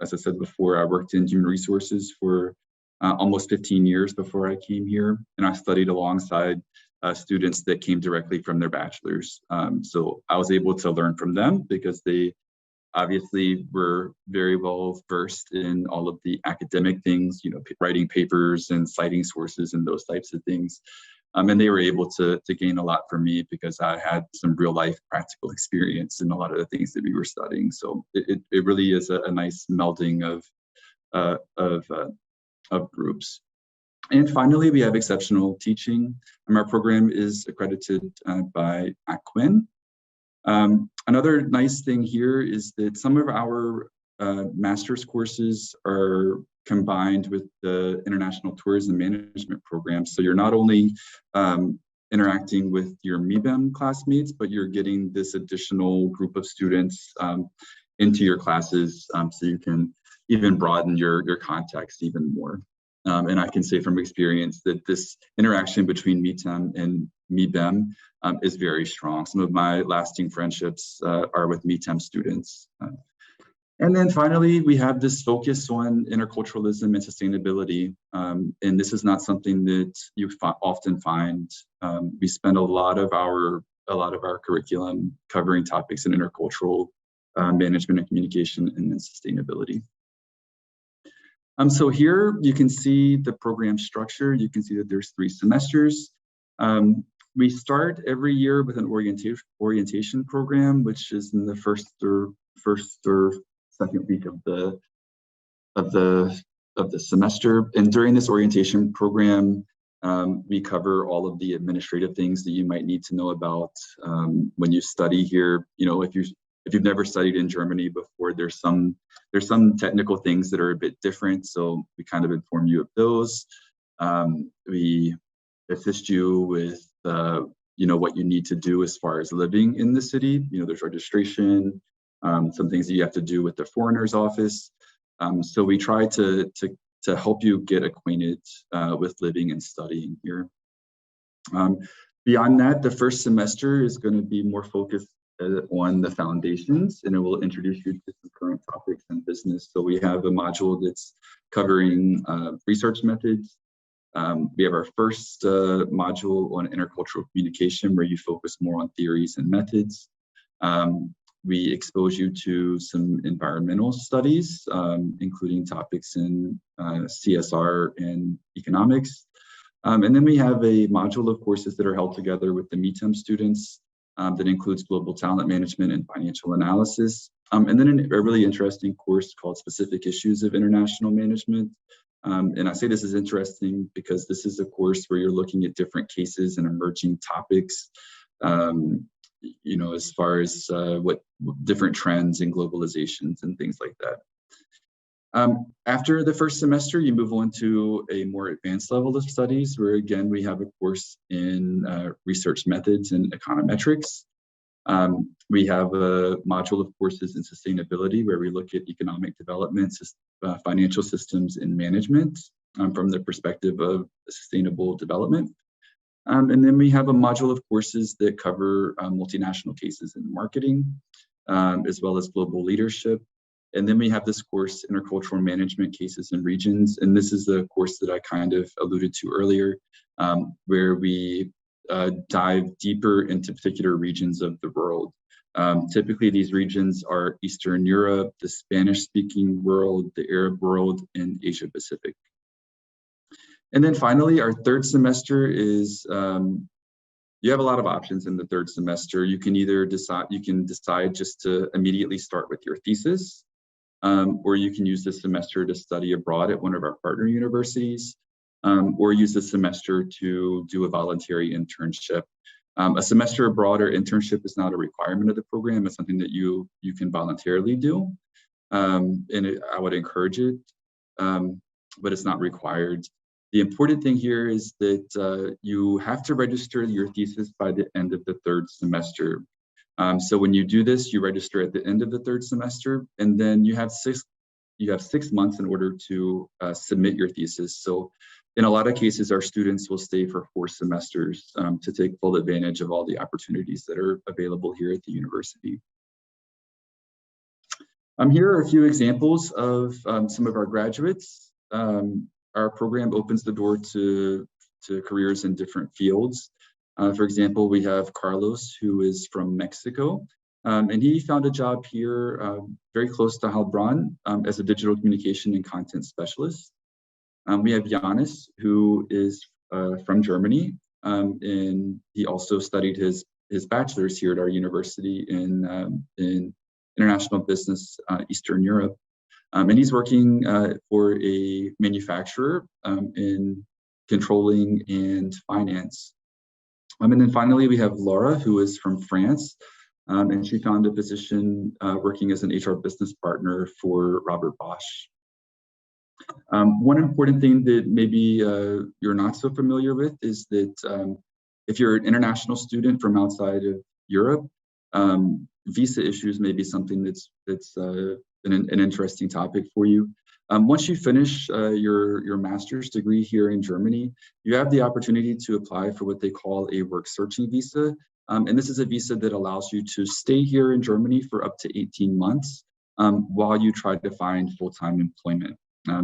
As I said before, I worked in human resources for almost 15 years before I came here, and I studied alongside students that came directly from their bachelor's. So I was able to learn from them because they obviously were very well versed in all of the academic things, you know, writing papers and citing sources and those types of things. And they were able to gain a lot from me because I had some real life practical experience in a lot of the things that we were studying. So it really is a nice melding of groups. And finally, we have exceptional teaching. Our program is accredited by ACWIN. Another nice thing here is that some of our master's courses are combined with the International Tourism Management program. So you're not only interacting with your MyBem classmates, but you're getting this additional group of students into your classes, so you can even broaden your contacts even more. And I can say from experience that this interaction between MyTem and MyBem is very strong. Some of my lasting friendships are with MyTem students. And then finally, we have this focus on interculturalism and sustainability. And this is not something that you often find. We spend a lot of our curriculum covering topics in intercultural management and communication and then sustainability. So here you can see the program structure. You can see that there's 3 semesters. We start every year with an orientation program, which is in the first or second week of the semester. And during this orientation program, we cover all of the administrative things that you might need to know about when you study here. You know, if you've never studied in Germany before, there's some technical things that are a bit different. So we kind of inform you of those. We assist you with you know, what you need to do as far as living in the city. You know, there's registration, some things that you have to do with the foreigner's office. So we try to help you get acquainted with living and studying here. Beyond that, the first semester is going to be more focused on the foundations, and it will introduce you to some current topics in business. So we have a module that's covering research methods. We have our first module on intercultural communication, where you focus more on theories and methods. We expose you to some environmental studies, including topics in CSR and economics. And then we have a module of courses that are held together with the METEM students that includes global talent management and financial analysis. And then a really interesting course called Specific Issues of International Management. And I say this is interesting because this is a course where you're looking at different cases and emerging topics, you know, as far as what different trends and globalizations and things like that. After the first semester, you move on to a more advanced level of studies where, again, we have a course in research methods and econometrics. We have a module of courses in sustainability where we look at economic development, financial systems, and management from the perspective of sustainable development. And then we have a module of courses that cover multinational cases in marketing, as well as global leadership. And then we have this course, Intercultural Management Cases and Regions. And this is the course that I kind of alluded to earlier, where we dive deeper into particular regions of the world. Typically, these regions are Eastern Europe, the Spanish-speaking world, the Arab world, and Asia Pacific. And then finally, our third semester is, you have a lot of options in the third semester. You can either decide just to immediately start with your thesis, or you can use this semester to study abroad at one of our partner universities, or use this semester to do a voluntary internship. A semester abroad or internship is not a requirement of the program. It's something that you can voluntarily do, and I would encourage it, but it's not required. The important thing here is that you have to register your thesis by the end of the third semester. So when you do this, you register at the end of the third semester, and then you have 6 months in order to submit your thesis. So in a lot of cases, our students will stay for 4 semesters to take full advantage of all the opportunities that are available here at the university. Here are a few examples of some of our graduates. Our program opens the door to careers in different fields. For example, we have Carlos, who is from Mexico, and he found a job here very close to Heilbronn as a digital communication and content specialist. We have Janis, who is from Germany, and he also studied his bachelor's here at our university in international business, Eastern Europe. And he's working for a manufacturer in controlling and finance. And then finally, we have Laura, who is from France, and she found a position working as an HR business partner for Robert Bosch. One important thing that maybe you're not so familiar with is that if you're an international student from outside of Europe, visa issues may be something that's an interesting topic for you. Once you finish your master's degree here in Germany, you have the opportunity to apply for what they call a work searching visa. And this is a visa that allows you to stay here in Germany for up to 18 months while you try to find full-time employment.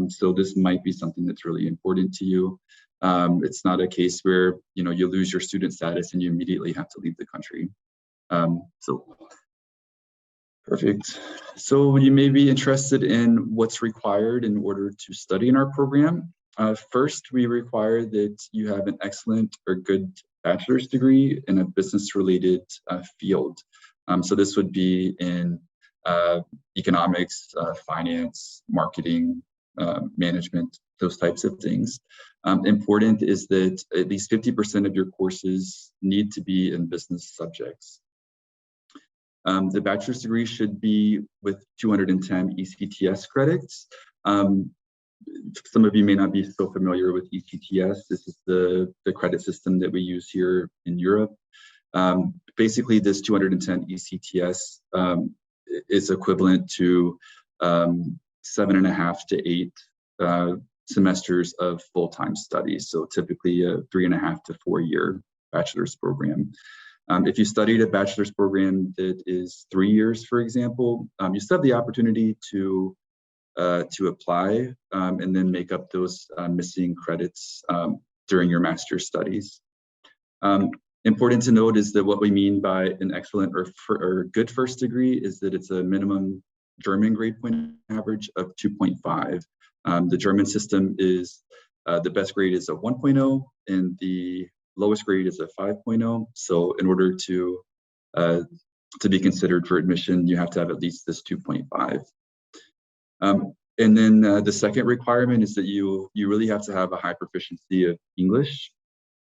So this might be something that's really important to you. It's not a case where you lose your student status and you immediately have to leave the country. Perfect. So you may be interested in what's required in order to study in our program. First, we require that you have an excellent or good bachelor's degree in a business-related field. So this would be in economics, finance, marketing, management, those types of things. Important is that at least 50% of your courses need to be in business subjects. The bachelor's degree should be with 210 ECTS credits. Some of you may not be so familiar with ECTS. This is the credit system that we use here in Europe. Basically, this 210 ECTS is equivalent to 7.5 to 8 semesters of full-time studies. So typically a 3.5 to 4 year bachelor's program. If you studied a bachelor's program that is 3 years, for example, you still have the opportunity to apply and then make up those missing credits during your master's studies. Important to note is that what we mean by an excellent or good first degree is that it's a minimum German grade point average of 2.5. The German system is, the best grade is a 1.0 and the lowest grade is a 5.0. So in order to be considered for admission, you have to have at least this 2.5. And then the second requirement is that you really have to have a high proficiency of English.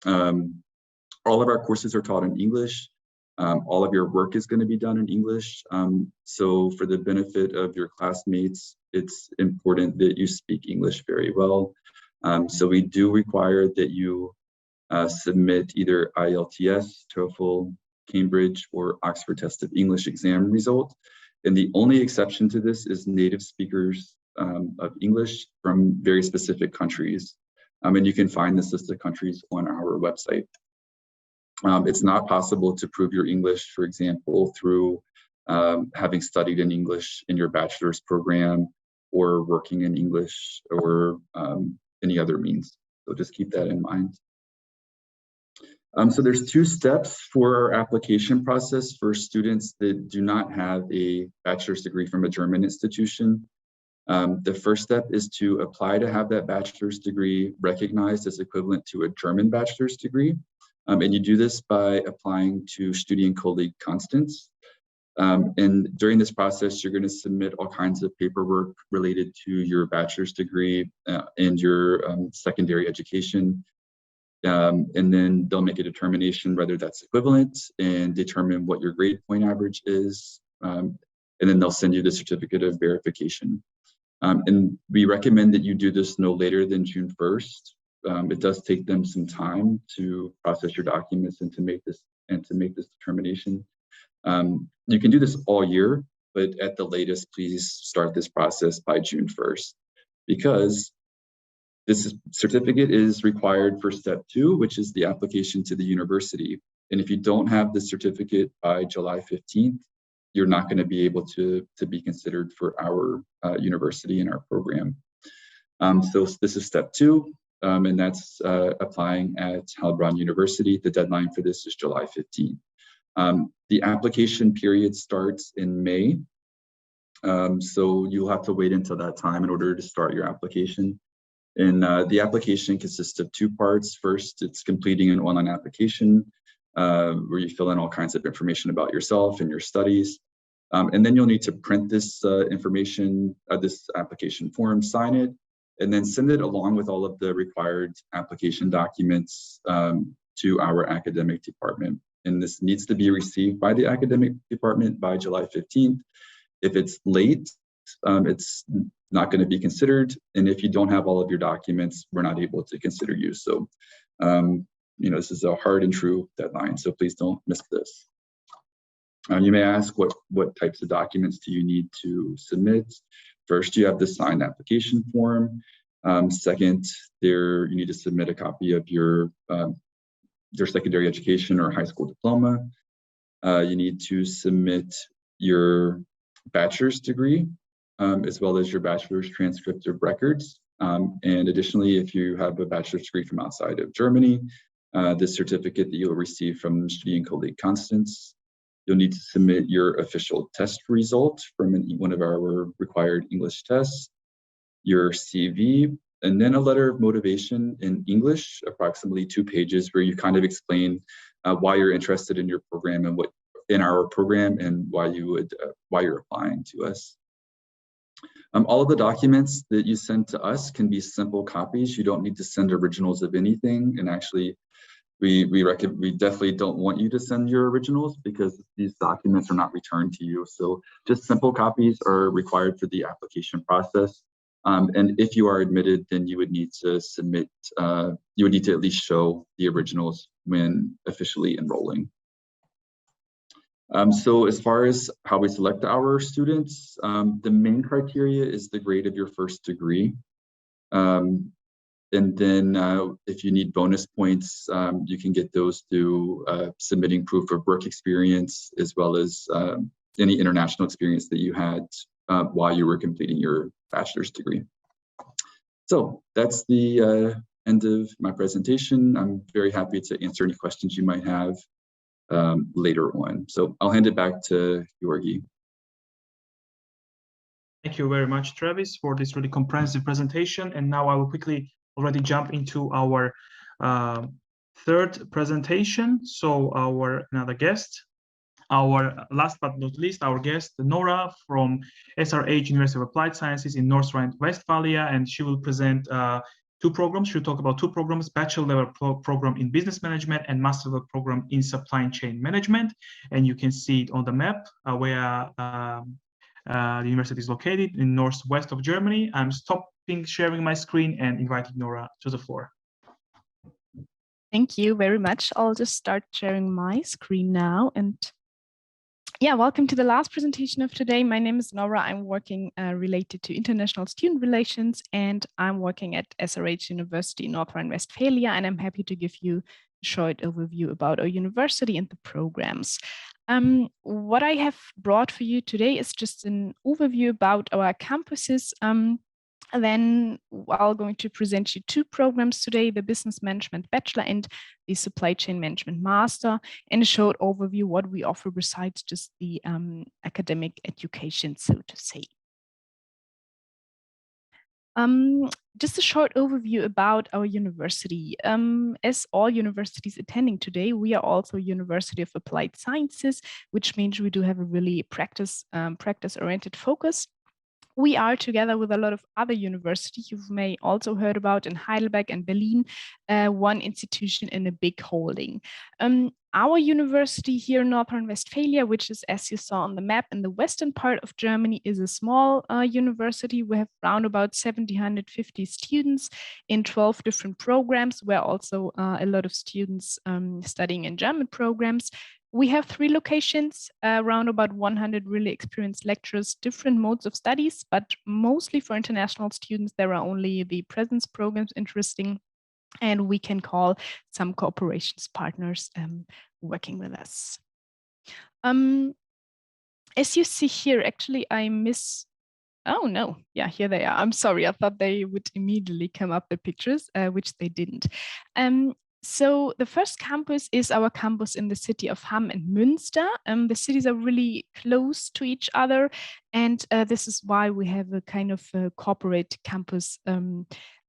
All of our courses are taught in English. All of your work is going to be done in English. So for the benefit of your classmates, it's important that you speak English very well. So we do require that you submit either IELTS, TOEFL, Cambridge, or Oxford Test of English exam result. And the only exception to this is native speakers of English from very specific countries. And you can find this list of countries on our website. It's not possible to prove your English, for example, through having studied in English in your bachelor's program or working in English or any other means. So just keep that in mind. So there's 2 steps for our application process for students that do not have a bachelor's degree from a German institution. The first step is to apply to have that bachelor's degree recognized as equivalent to a German bachelor's degree. And you do this by applying to Studienkolleg Kontić. And during this process, you're going to submit all kinds of paperwork related to your bachelor's degree and your secondary education. And then they'll make a determination whether that's equivalent and determine what your grade point average is. And then they'll send you the certificate of verification. And we recommend that you do this no later than June 1st. It does take them some time to process your documents and to make this determination. You can do this all year, but at the latest, please start this process by June 1st, because this certificate is required for step 2, which is the application to the university. And if you don't have the certificate by July 15th, you're not going to be able to be considered for our university and our program. So this is step 2. And that's applying at Heilbronn University. The deadline for this is July 15th. The application period starts in May. So you'll have to wait until that time in order to start your application. And the application consists of 2 parts. First, it's completing an online application where you fill in all kinds of information about yourself and your studies. And then you'll need to print this information, this application form, sign it, and then send it along with all of the required application documents to our academic department. And this needs to be received by the academic department by July 15th. If it's late, it's not going to be considered. And if you don't have all of your documents, we're not able to consider you. So, this is a hard and true deadline. So please don't miss this. You may ask, what types of documents do you need to submit? First, you have the signed application form. Second, you need to submit a copy of your secondary education or high school diploma. You need to submit your bachelor's degree, as well as your bachelor's transcript of records. And additionally, if you have a bachelor's degree from outside of Germany, the certificate that you'll receive from Studienkolleg Kontić. You'll need to submit your official test result from one of our required English tests, your CV, and then a letter of motivation in English, approximately 2 pages, where you kind of explain why you're interested in your program and in our program and why you're applying to us. All of the documents that you send to us can be simple copies. You don't need to send originals of anything. And actually, we definitely don't want you to send your originals because these documents are not returned to you. So just simple copies are required for the application process. And if you are admitted, then you would need to submit, you would need to at least show the originals when officially enrolling. So as far as how we select our students, the main criteria is the grade of your first degree. And then if you need bonus points, you can get those through submitting proof of work experience, as well as any international experience that you had while you were completing your bachelor's degree. So that's the end of my presentation. I'm very happy to answer any questions you might have later on. So I'll hand it back to Georgi. Thank you very much, Travis, for this really comprehensive presentation. And now I will quickly already jump into our third presentation. So another guest, our last but not least, our guest, Nora from SRH University of Applied Sciences in North Rhine-Westphalia, and she will present two programs. She'll talk about two programs: bachelor level program in business management and master level program in supply chain management. And you can see it on the map where the university is located in northwest of Germany. I'm stopping sharing my screen and inviting Nora to the floor. Thank you very much. I'll just start sharing my screen now. And yeah, welcome to the last presentation of today. My name is Nora. I'm working related to international student relations, and I'm working at SRH University in North Rhine-Westphalia, and I'm happy to give you a short overview about our university and the programs. What I have brought for you today is just an overview about our campuses. And then I'm going to present you two programs today, the Business Management Bachelor and the Supply Chain Management Master, and a short overview what we offer besides just the academic education, so to say. Just a short overview about our university. As all universities attending today, we are also University of Applied Sciences, which means we do have a really practice-oriented focus. We are together with a lot of other universities you may also heard about in Heidelberg and Berlin, one institution in a big holding. Our university here in North Rhine-Westphalia, which is, as you saw on the map, in the western part of Germany, is a small university. We have around about 150 students in 12 different programs, where also a lot of students studying in German programs. We have 3 locations, around about 100 really experienced lecturers, different modes of studies, but mostly for international students, there are only the presence programs interesting, and we can call some cooperations partners working with us. As you see here, actually, oh no, yeah, here they are. I'm sorry, I thought they would immediately come up the pictures, which they didn't. So the first campus is our campus in the city of Hamm and Münster. The cities are really close to each other, and this is why we have a kind of a corporate campus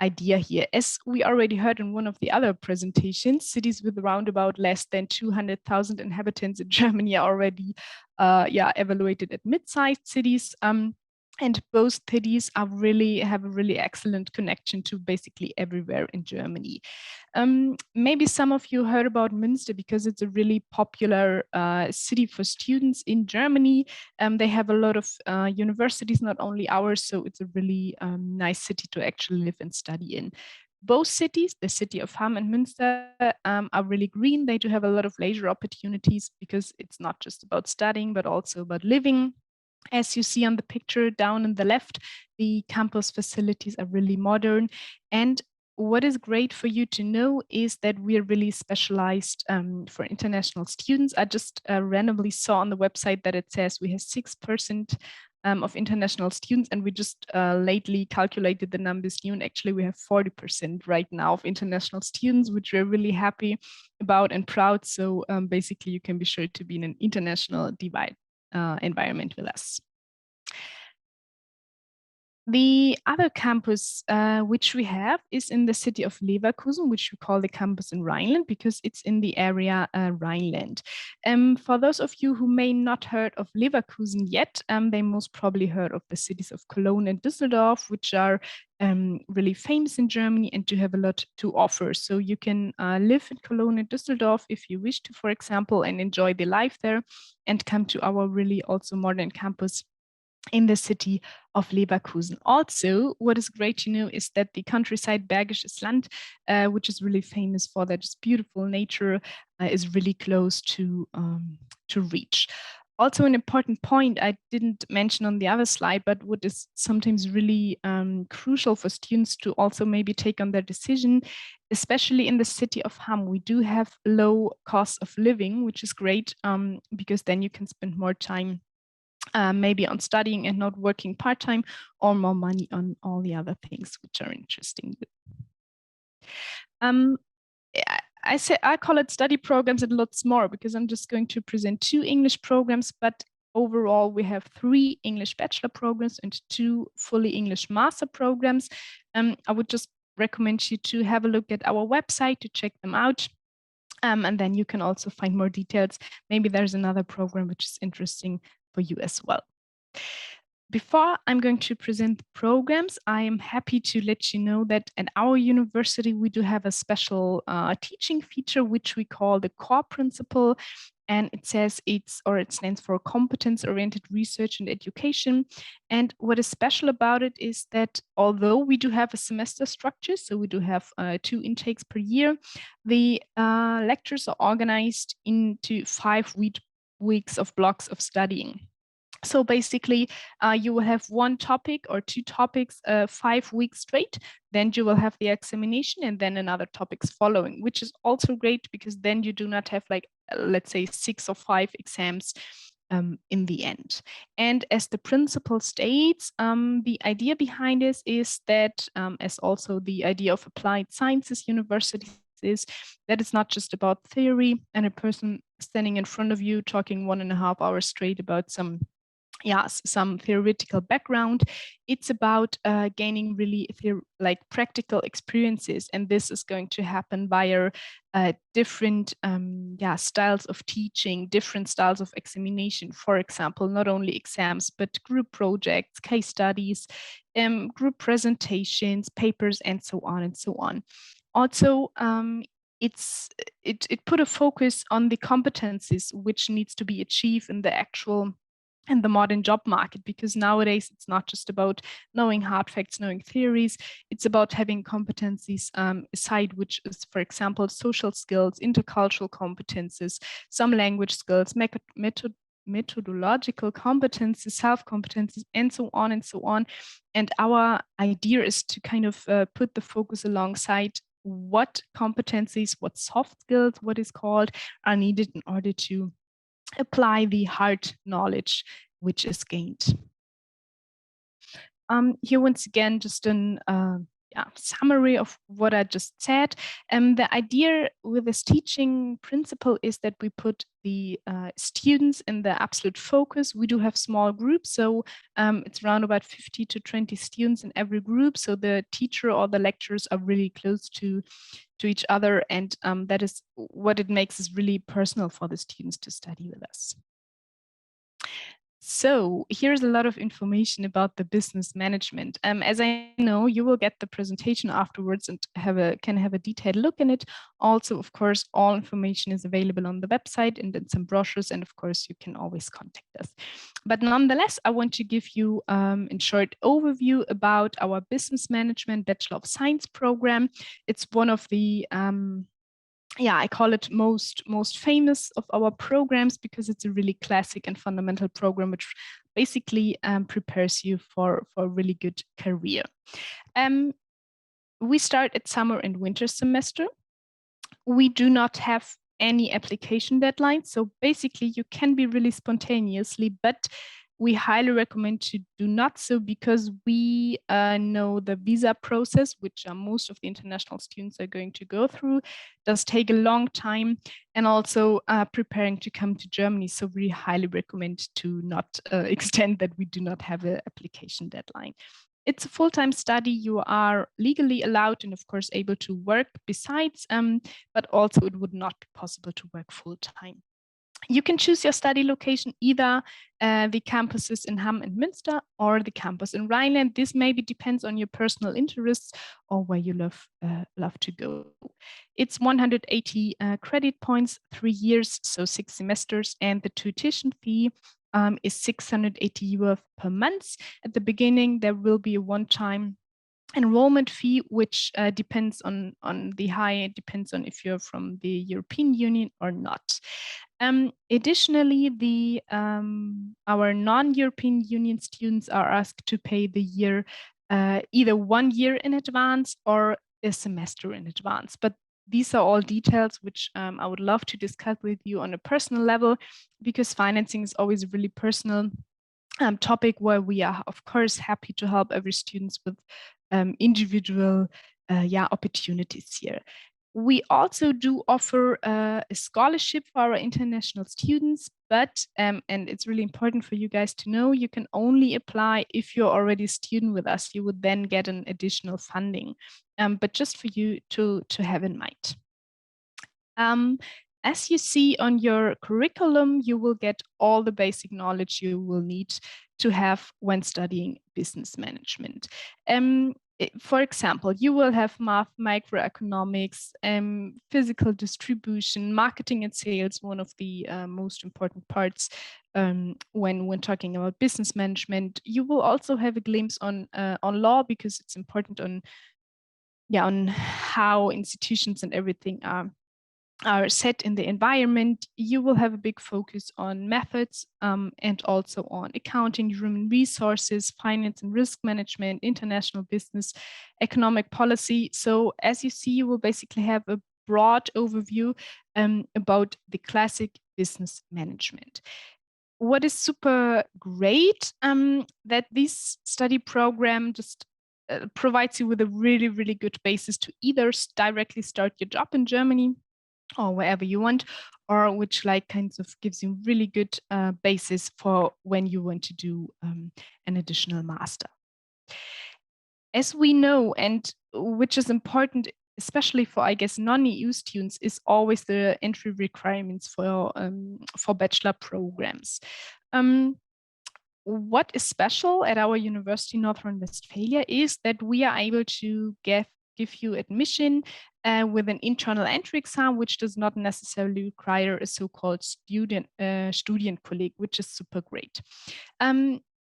idea here. As we already heard in one of the other presentations, cities with around about less than 200,000 inhabitants in Germany are already evaluated at mid-sized cities. And both cities have a really excellent connection to basically everywhere in Germany. Maybe some of you heard about Münster because it's a really popular city for students in Germany. They have a lot of universities, not only ours, so it's a really nice city to actually live and study in. Both cities, the city of Hamm and Münster, are really green. They do have a lot of leisure opportunities because it's not just about studying, but also about living. As you see on the picture down on the left, the campus facilities are really modern. And what is great for you to know is that we are really specialized for international students. I just randomly saw on the website that it says we have 6% of international students, and we just lately calculated the numbers new, and actually we have 40% right now of international students, which we're really happy about and proud. So basically you can be sure to be in an international environment with us. The other campus which we have is in the city of Leverkusen, which we call the campus in Rhineland because it's in the area Rhineland. For those of you who may not heard of Leverkusen yet, they most probably heard of the cities of Cologne and Düsseldorf, which are really famous in Germany and do have a lot to offer. So you can live in Cologne and Düsseldorf if you wish to, for example, and enjoy the life there, and come to our really also modern campus in the city of Leverkusen. Also, what is great to know is that the countryside Bergisches Land, which is really famous for that just beautiful nature, is really close to reach. Also, an important point I didn't mention on the other slide, but what is sometimes really crucial for students to also maybe take on their decision, especially in the city of Hamm, we do have low cost of living, which is great because then you can spend more time maybe on studying and not working part-time, or more money on all the other things which are interesting. I call it study programs and lots more because I'm just going to present 2 English programs, but overall we have 3 English bachelor programs and 2 fully English master programs. I would just recommend you to have a look at our website to check them out. And then you can also find more details. Maybe there's another program which is interesting for you as well. Before I'm going to present the programs, I am happy to let you know that at our university, we do have a special teaching feature, which we call the core principle. And it stands for competence-oriented research and education. And what is special about it is that although we do have a semester structure, so we do have 2 intakes per year, the lectures are organized into 5 weeks of blocks of studying. So basically, you will have 1 topic or 2 topics 5 weeks straight. Then you will have the examination and then another topics following, which is also great because then you do not have like, let's say 6 or 5 exams in the end. And as the principle states, the idea behind this is that, as also the idea of applied sciences universities is, that it's not just about theory and a person standing in front of you talking 1.5 hours straight about some theoretical background. It's about gaining really practical experiences, and this is going to happen via different styles of teaching, different styles of examination. For example, not only exams, but group projects, case studies, group presentations, papers, and so on and so on. Also, it put a focus on the competencies which needs to be achieved in the modern job market, because nowadays it's not just about knowing hard facts, knowing theories, it's about having competencies aside, which is, for example, social skills, intercultural competences, some language skills, methodological competencies, self-competencies, and so on and so on. And our idea is to kind of put the focus alongside what competencies, what soft skills, what is called, are needed in order to apply the hard knowledge which is gained. Here once again, just an summary of what I just said. The idea with this teaching principle is that we put the students in the absolute focus. We do have small groups, so it's around about 50 to 20 students in every group. So the teacher or the lecturers are really close to each other, and that is what it makes is really personal for the students to study with us. So here's a lot of information about the business management. As I know, you will get the presentation afterwards and can have a detailed look in it. Also, of course, all information is available on the website and in some brochures, and of course, you can always contact us. But nonetheless, I want to give you in short overview about our business management Bachelor of Science program. It's one of the I call it most famous of our programs because it's a really classic and fundamental program which basically prepares you for a really good career. We start at summer and winter semester. We do not have any application deadline, so basically you can be really spontaneously, but we highly recommend to do not so, because we know the visa process, which most of the international students are going to go through, does take a long time, and also preparing to come to Germany. So we highly recommend to not extend that we do not have an application deadline. It's a full-time study. You are legally allowed and of course able to work besides, but also it would not be possible to work full-time. You can choose your study location, either the campuses in Hamm and Münster or the campus in Rhineland. This maybe depends on your personal interests or where you love to go. It's 180 credit points, 3 years, so 6 semesters, and the tuition fee is 680 euro per month. At the beginning, there will be a one-time enrollment fee, which depends on the high. It depends on if you're from the European Union or not. Additionally, our non-European Union students are asked to pay the year either 1 year in advance or a semester in advance. But these are all details which I would love to discuss with you on a personal level, because financing is always a really personal topic where we are, of course, happy to help every student with individual opportunities here. We also do offer a scholarship for our international students, but, and it's really important for you guys to know, you can only apply if you're already a student with us. You would then get an additional funding, but just for you to have in mind. As you see on your curriculum, you will get all the basic knowledge you will need to have when studying business management. For example, you will have math, microeconomics, physical distribution, marketing and sales, one of the most important parts when talking about business management. You will also have a glimpse on law, because it's important on how institutions and everything are set in the environment. You will have a big focus on methods and also on accounting, human resources, finance and risk management, international business, economic policy. So as you see, you will basically have a broad overview about the classic business management. What is super great, that this study program just provides you with a really, really good basis to either directly start your job in Germany or wherever you want, or which kind of gives you really good basis for when you want to do an additional master. As we know, and which is important, especially for, I guess, non-EU students, is always the entry requirements for bachelor programs. What is special at our university, North Rhine-Westphalia, is that we are able to give you admission with an internal entry exam, which does not necessarily require a so-called Studienkolleg, which is super great.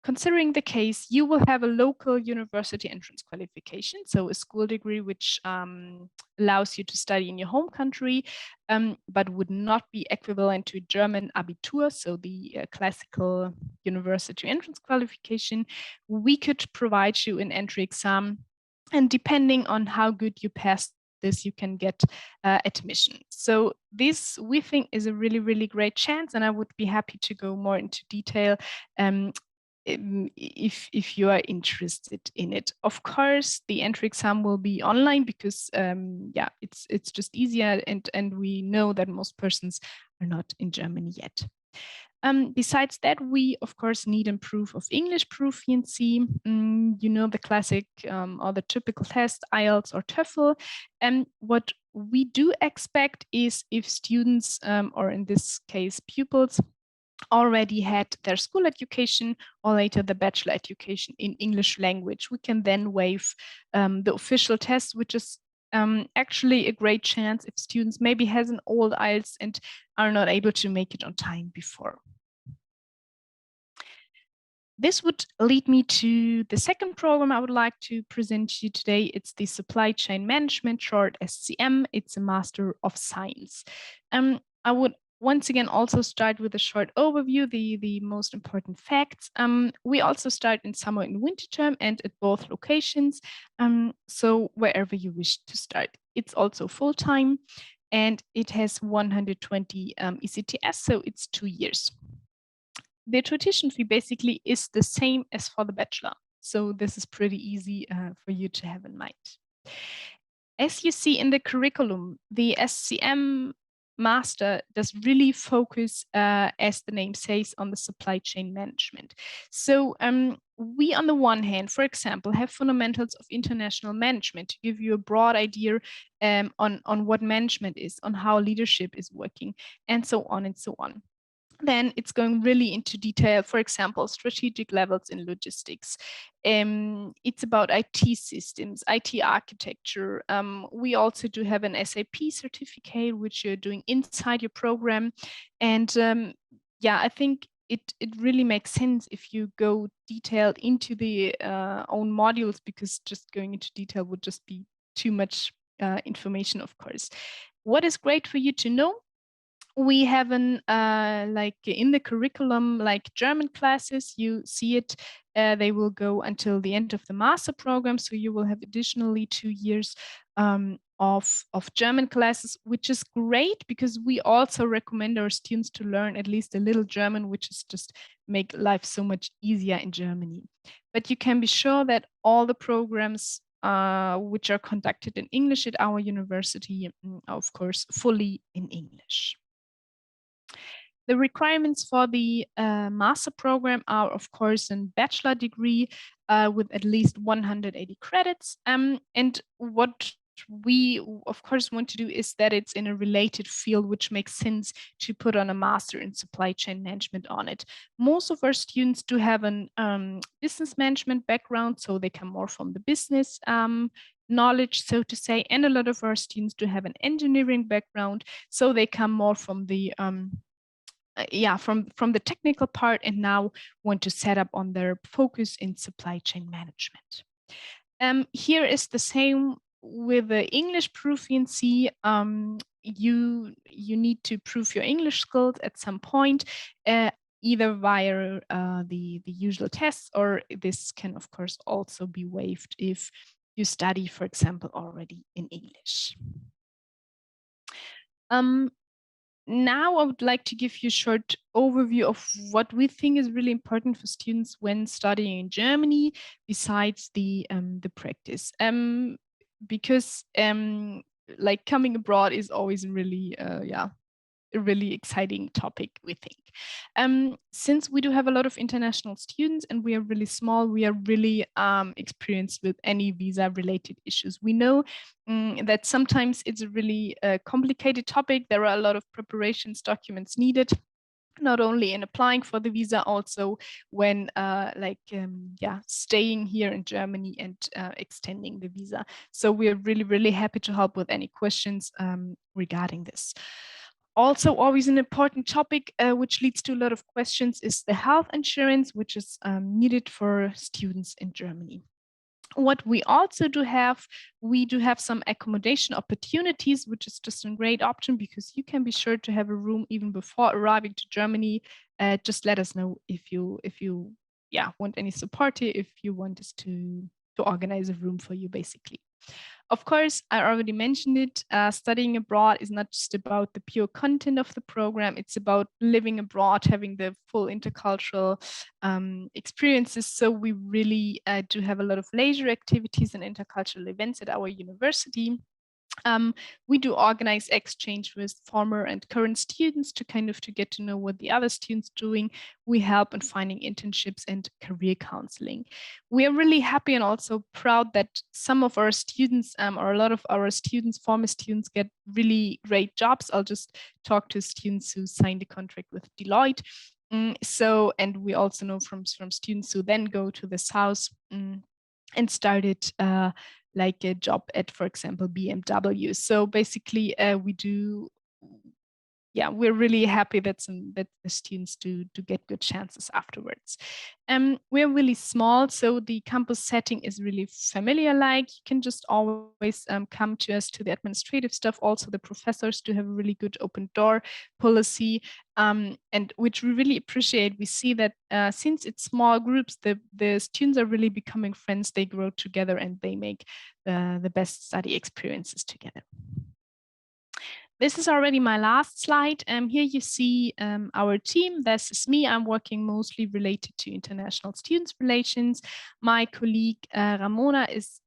Considering the case, you will have a local university entrance qualification, so a school degree which allows you to study in your home country, but would not be equivalent to German Abitur, so the classical university entrance qualification. We could provide you an entry exam, and depending on how good you pass this, you can get admission. So this, we think, is a really, really great chance, and I would be happy to go more into detail if you are interested in it. Of course, the entry exam will be online because it's just easier, and we know that most persons are not in Germany yet. Besides that, we of course need a proof of English proficiency. You know, the classic or the typical test, IELTS or TOEFL. And what we do expect is if students, or in this case pupils, already had their school education or later the bachelor education in English language, we can then waive the official test, which is actually a great chance if students maybe has an old IELTS and are not able to make it on time before. This would lead me to the second program I would like to present to you today. It's the Supply Chain Management, short SCM. It's a Master of Science. I would once again also start with a short overview, the most important facts. We also start in summer and winter term and at both locations, so wherever you wish to start. It's also full-time and it has 120 ECTS, so it's 2 years. The tuition fee basically is the same as for the bachelor, so this is pretty easy for you to have in mind. As you see in the curriculum, the SCM master does really focus, as the name says, on the supply chain management. So we, on the one hand, for example, have fundamentals of international management to give you a broad idea on what management is, on how leadership is working, and so on and so on. Then it's going really into detail, for example, strategic levels in logistics. It's about IT systems, IT architecture. We also do have an SAP certificate, which you're doing inside your program. And yeah, I think it really makes sense if you go detailed into the own modules, because just going into detail would just be too much information, of course. What is great for you to know? We have an like in the curriculum, like German classes, you see it, they will go until the end of the master program. So you will have additionally 2 years of German classes, which is great because we also recommend our students to learn at least a little German, which is just make life so much easier in Germany. But you can be sure that all the programs which are conducted in English at our university, of course, fully in English. The requirements for the master program are, of course, a bachelor degree with at least 180 credits. And what we, of course, want to do is that it's in a related field, which makes sense to put on a master in supply chain management on it. Most of our students do have a business management background, so they come more from the business knowledge, so to say, and a lot of our students do have an engineering background, so they come more from the from the technical part and now want to set up on their focus in supply chain management. Here is the same with the English proficiency. You need to prove your English skills at some point, either via the usual tests, or this can of course also be waived if you study, for example, already in English. Now I would like to give you a short overview of what we think is really important for students when studying in Germany, besides the practice. Because like coming abroad is always really a really exciting topic, we think. Since we do have a lot of international students and we are really small, we are really experienced with any visa-related issues. We know that sometimes it's a really complicated topic. There are a lot of preparations, documents needed, not only in applying for the visa, also when staying here in Germany and extending the visa. So we are really, really happy to help with any questions regarding this. Also, always an important topic, which leads to a lot of questions, is the health insurance, which is needed for students in Germany. What we also do have, we do have some accommodation opportunities, which is just a great option because you can be sure to have a room even before arriving to Germany. Just let us know if you want any support here, if you want us to organize a room for you, basically. Of course, I already mentioned it, studying abroad is not just about the pure content of the program, it's about living abroad, having the full intercultural experiences. So we really do have a lot of leisure activities and intercultural events at our university. We do organize exchange with former and current students to get to know what the other students doing. We help in finding internships and career counseling. We are really happy and also proud that some of our students, or a lot of our students, former students, get really great jobs. I'll just talk to students who signed a contract with Deloitte. And we also know from students who then go to the south and started like a job at, for example, BMW. So basically, we're really happy that the students do get good chances afterwards. We're really small, so the campus setting is really familiar-like. You can just always come to us, to the administrative stuff. Also, the professors do have a really good open door policy, and which we really appreciate. We see that since it's small groups, the students are really becoming friends. They grow together and they make the best study experiences together. This is already my last slide. Here you see our team. This is me. I'm working mostly related to international students relations. My colleague Ramona is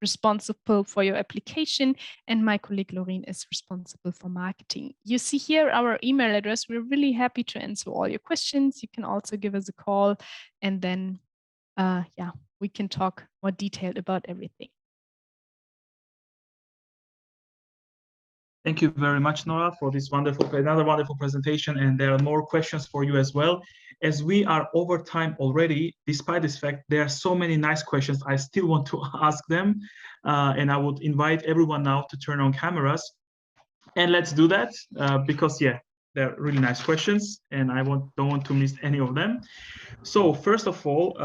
responsible for your application, and my colleague Lorraine is responsible for marketing. You see here our email address. We're really happy to answer all your questions. You can also give us a call, and then we can talk more detailed about everything. Thank you very much, Nora, for this another wonderful presentation. And there are more questions for you as well. As we are over time already, despite this fact, there are so many nice questions. I still want to ask them. And I would invite everyone now to turn on cameras. And let's do that because, they're really nice questions and I don't want to miss any of them. So first of all,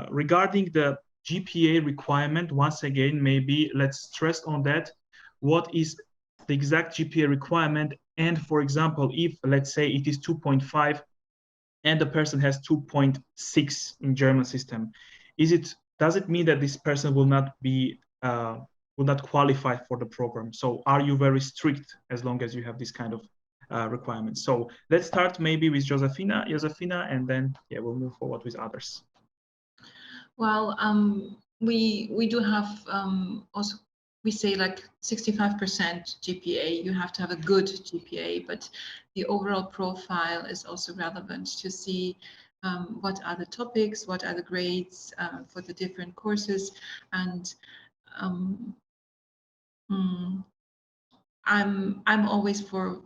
regarding the GPA requirement, once again, maybe let's stress on that. What is the exact GPA requirement? And for example, if let's say it is 2.5 and the person has 2.6 in German system, does it mean that this person will not qualify for the program? So are you very strict as long as you have this kind of requirements? So let's start maybe with Jozefina, and then we'll move forward with others. Well, we do have also, we say like 65% GPA, you have to have a good GPA, but the overall profile is also relevant to see what are the topics, what are the grades for the different courses. And I'm always for,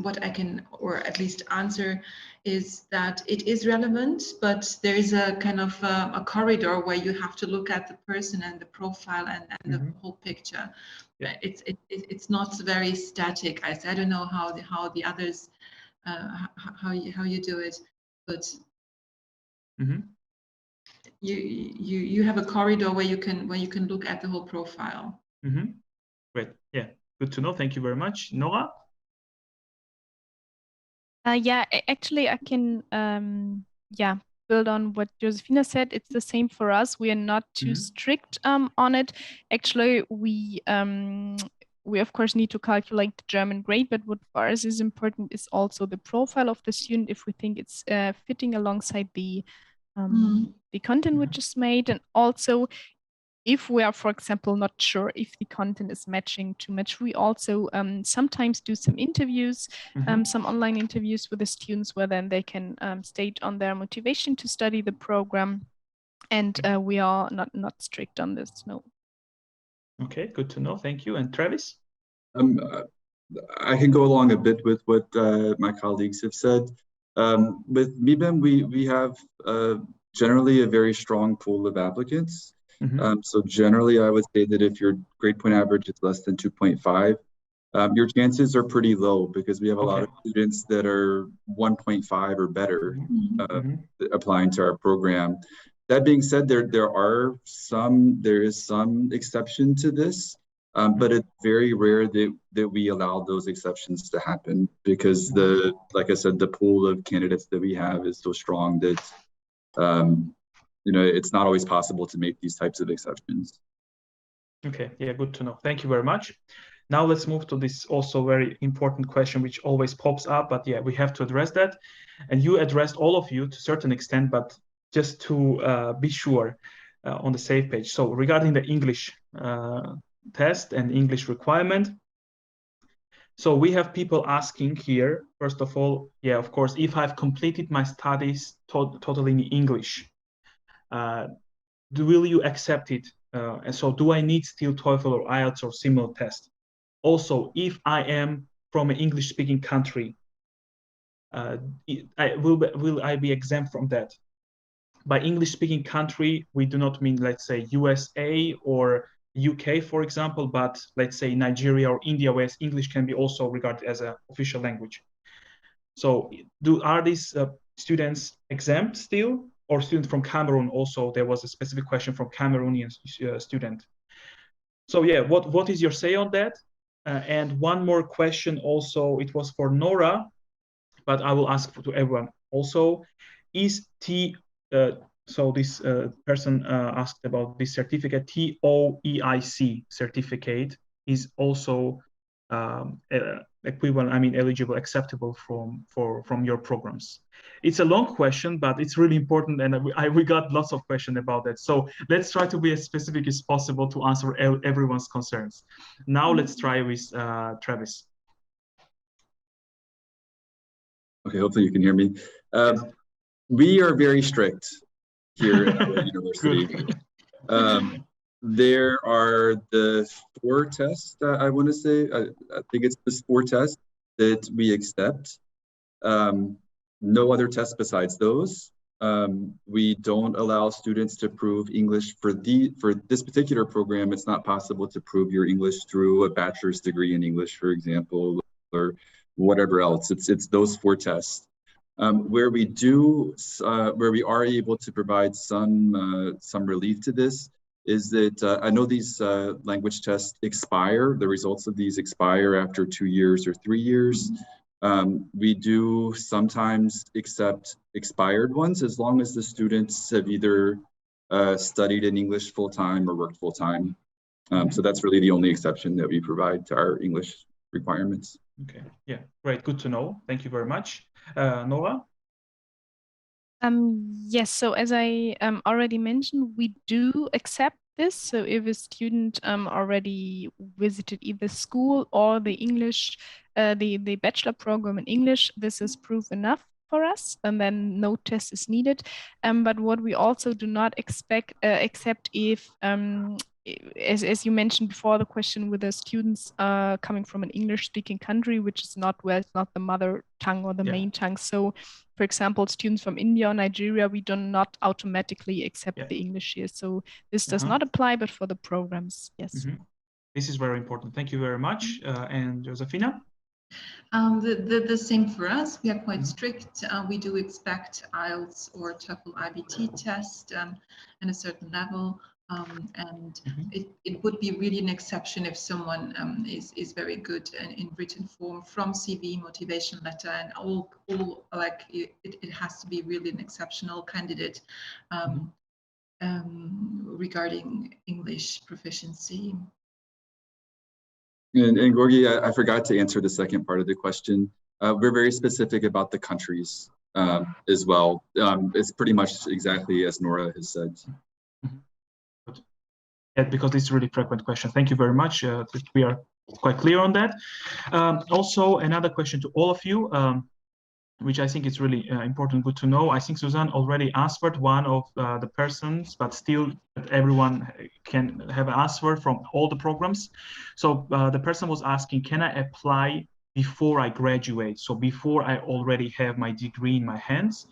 what I can, or at least answer, is that it is relevant, but there is a kind of a corridor where you have to look at the person and the profile and the whole picture. Yeah. It's not very static. I don't know how the others how you do it, but you have a corridor where you can look at the whole profile. Great. Yeah. Good to know. Thank you very much. Nora? Yeah, actually, I can build on what Jozefina said. It's the same for us. We are not too strict on it. Actually, we of course need to calculate the German grade, but what for us is important is also the profile of the student, if we think it's fitting alongside the content which is made, and also if we are, for example, not sure if the content is matching too much, we also sometimes do some interviews, some online interviews with the students, where then they can state on their motivation to study the program. And we are not strict on this, no. Okay, good to know. Thank you. And Travis? I can go along a bit with what my colleagues have said. With MyGem, we have generally a very strong pool of applicants. So generally, I would say that if your grade point average is less than 2.5, your chances are pretty low, because we have a lot of students that are 1.5 or better applying to our program. That being said, there is some exception to this, but it's very rare that we allow those exceptions to happen, because like I said, the pool of candidates that we have is so strong that it's not always possible to make these types of exceptions. Okay, yeah, good to know. Thank you very much. Now let's move to this also very important question, which always pops up, but yeah, we have to address that. And you addressed, all of you, to a certain extent, but just to be sure on the safe page. So regarding the English test and English requirement, so we have people asking here, first of all, yeah, of course, if I've completed my studies totally in English, will you accept it? And so do I need still TOEFL or IELTS or similar test? Also, if I am from an English-speaking country, will I be exempt from that? By English-speaking country, we do not mean, let's say, USA or UK, for example, but let's say Nigeria or India, where English can be also regarded as an official language. So are these students exempt still? Or student from Cameroon also? There was a specific question from Cameroonian student. So yeah, what is your say on that? And one more question also, it was for Nora, but I will ask to everyone also. Is so this person asked about this certificate, TOEIC certificate, is also equivalent, eligible, acceptable from your programs? It's a long question, but it's really important, and we got lots of questions about that. So let's try to be as specific as possible to answer everyone's concerns. Now let's try with Travis. Okay, hopefully you can hear me. Yes. We are very strict here at our university. There are the 4 tests, I want to say. I think it's the 4 tests that we accept. No other tests besides those. We don't allow students to prove English for this particular program. It's not possible to prove your English through a bachelor's degree in English, for example, or whatever else. It's those 4 tests. Where we are able to provide some relief to this is that I know these language tests expire. The results of these expire after 2 years or 3 years. We do sometimes accept expired ones, as long as the students have either studied in English full-time or worked full-time. So that's really the only exception that we provide to our English requirements. Okay, yeah, great, good to know. Thank you very much. Nora? Yes, so as I already mentioned, we do accept this. So if a student already visited either school or the English, the bachelor program in English, this is proof enough for us, and then no test is needed. But what we also do not accept if as you mentioned before, the question with the students coming from an English-speaking country, which is not where it's not the mother tongue or the main tongue. So, for example, students from India or Nigeria, we do not automatically accept the English here. So this does not apply, but for the programs, yes. This is very important. Thank you very much. And Jozefina? The same for us. We are quite strict. We do expect IELTS or TOEFL IBT test at a certain level. And it would be really an exception if someone is very good in written form from CV, motivation letter, and all like it has to be really an exceptional candidate regarding English proficiency. And Gorgi, I forgot to answer the second part of the question. We're very specific about the countries as well. It's pretty much exactly as Nora has said. Because it's a really frequent question. Thank you very much. We are quite clear on that. Also, another question to all of you, which I think is really important, good to know. I think Susan already answered one of the persons, but still everyone can have an answer from all the programs. So the person was asking, can I apply before I graduate? So before I already have my degree in my hands?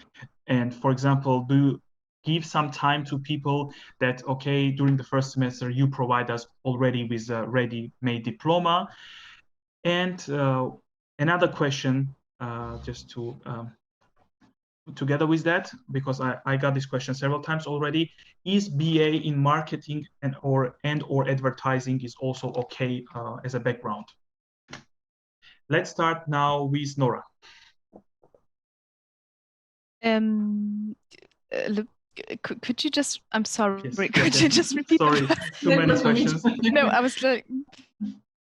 And for example, do you give some time to people that, okay, during the first semester, you provide us already with a ready-made diploma? And another question, just to together with that, because I got this question several times already, is BA in marketing and or advertising is also okay as a background? Let's start now with Nora. Could you just, I'm sorry, Yes, could you just repeat? Sorry, too many questions. No, I was like,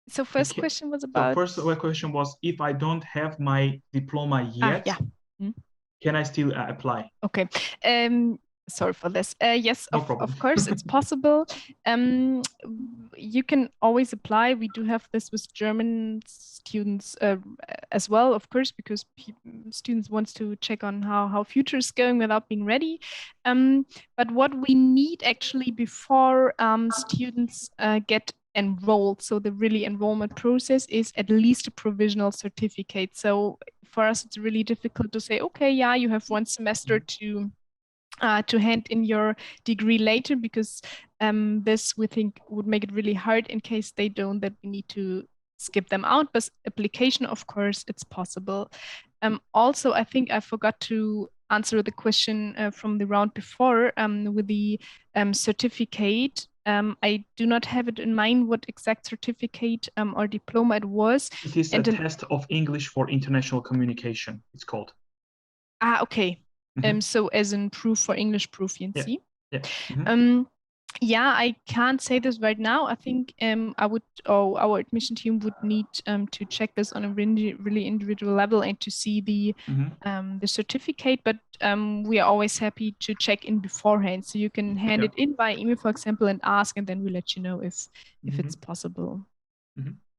so first question was about? So first question was, if I don't have my diploma yet, can I still apply? Okay. Sorry for this. Yes, No of course, it's possible. You can always apply. We do have this with German students as well, of course, because students want to check on how future is going without being ready. But what we need actually before students get enrolled, so the really enrollment process, is at least a provisional certificate. So for us, it's really difficult to say, okay, yeah, you have one semester to hand in your degree later, because this, we think, would make it really hard in case they don't, that we need to skip them out. But application, of course, it's possible. Also, I think I forgot to answer the question from the round before with the certificate. I do not have it in mind what exact certificate or diploma it was. It is a test of English for international communication, it's called. Okay. So as in proof for English proficiency. Yeah, I can't say this right now. I think our admission team would need to check this on a really individual level and to see the certificate. But we are always happy to check in beforehand, so you can hand it in by email, for example, and ask, and then we'll let you know if it's possible.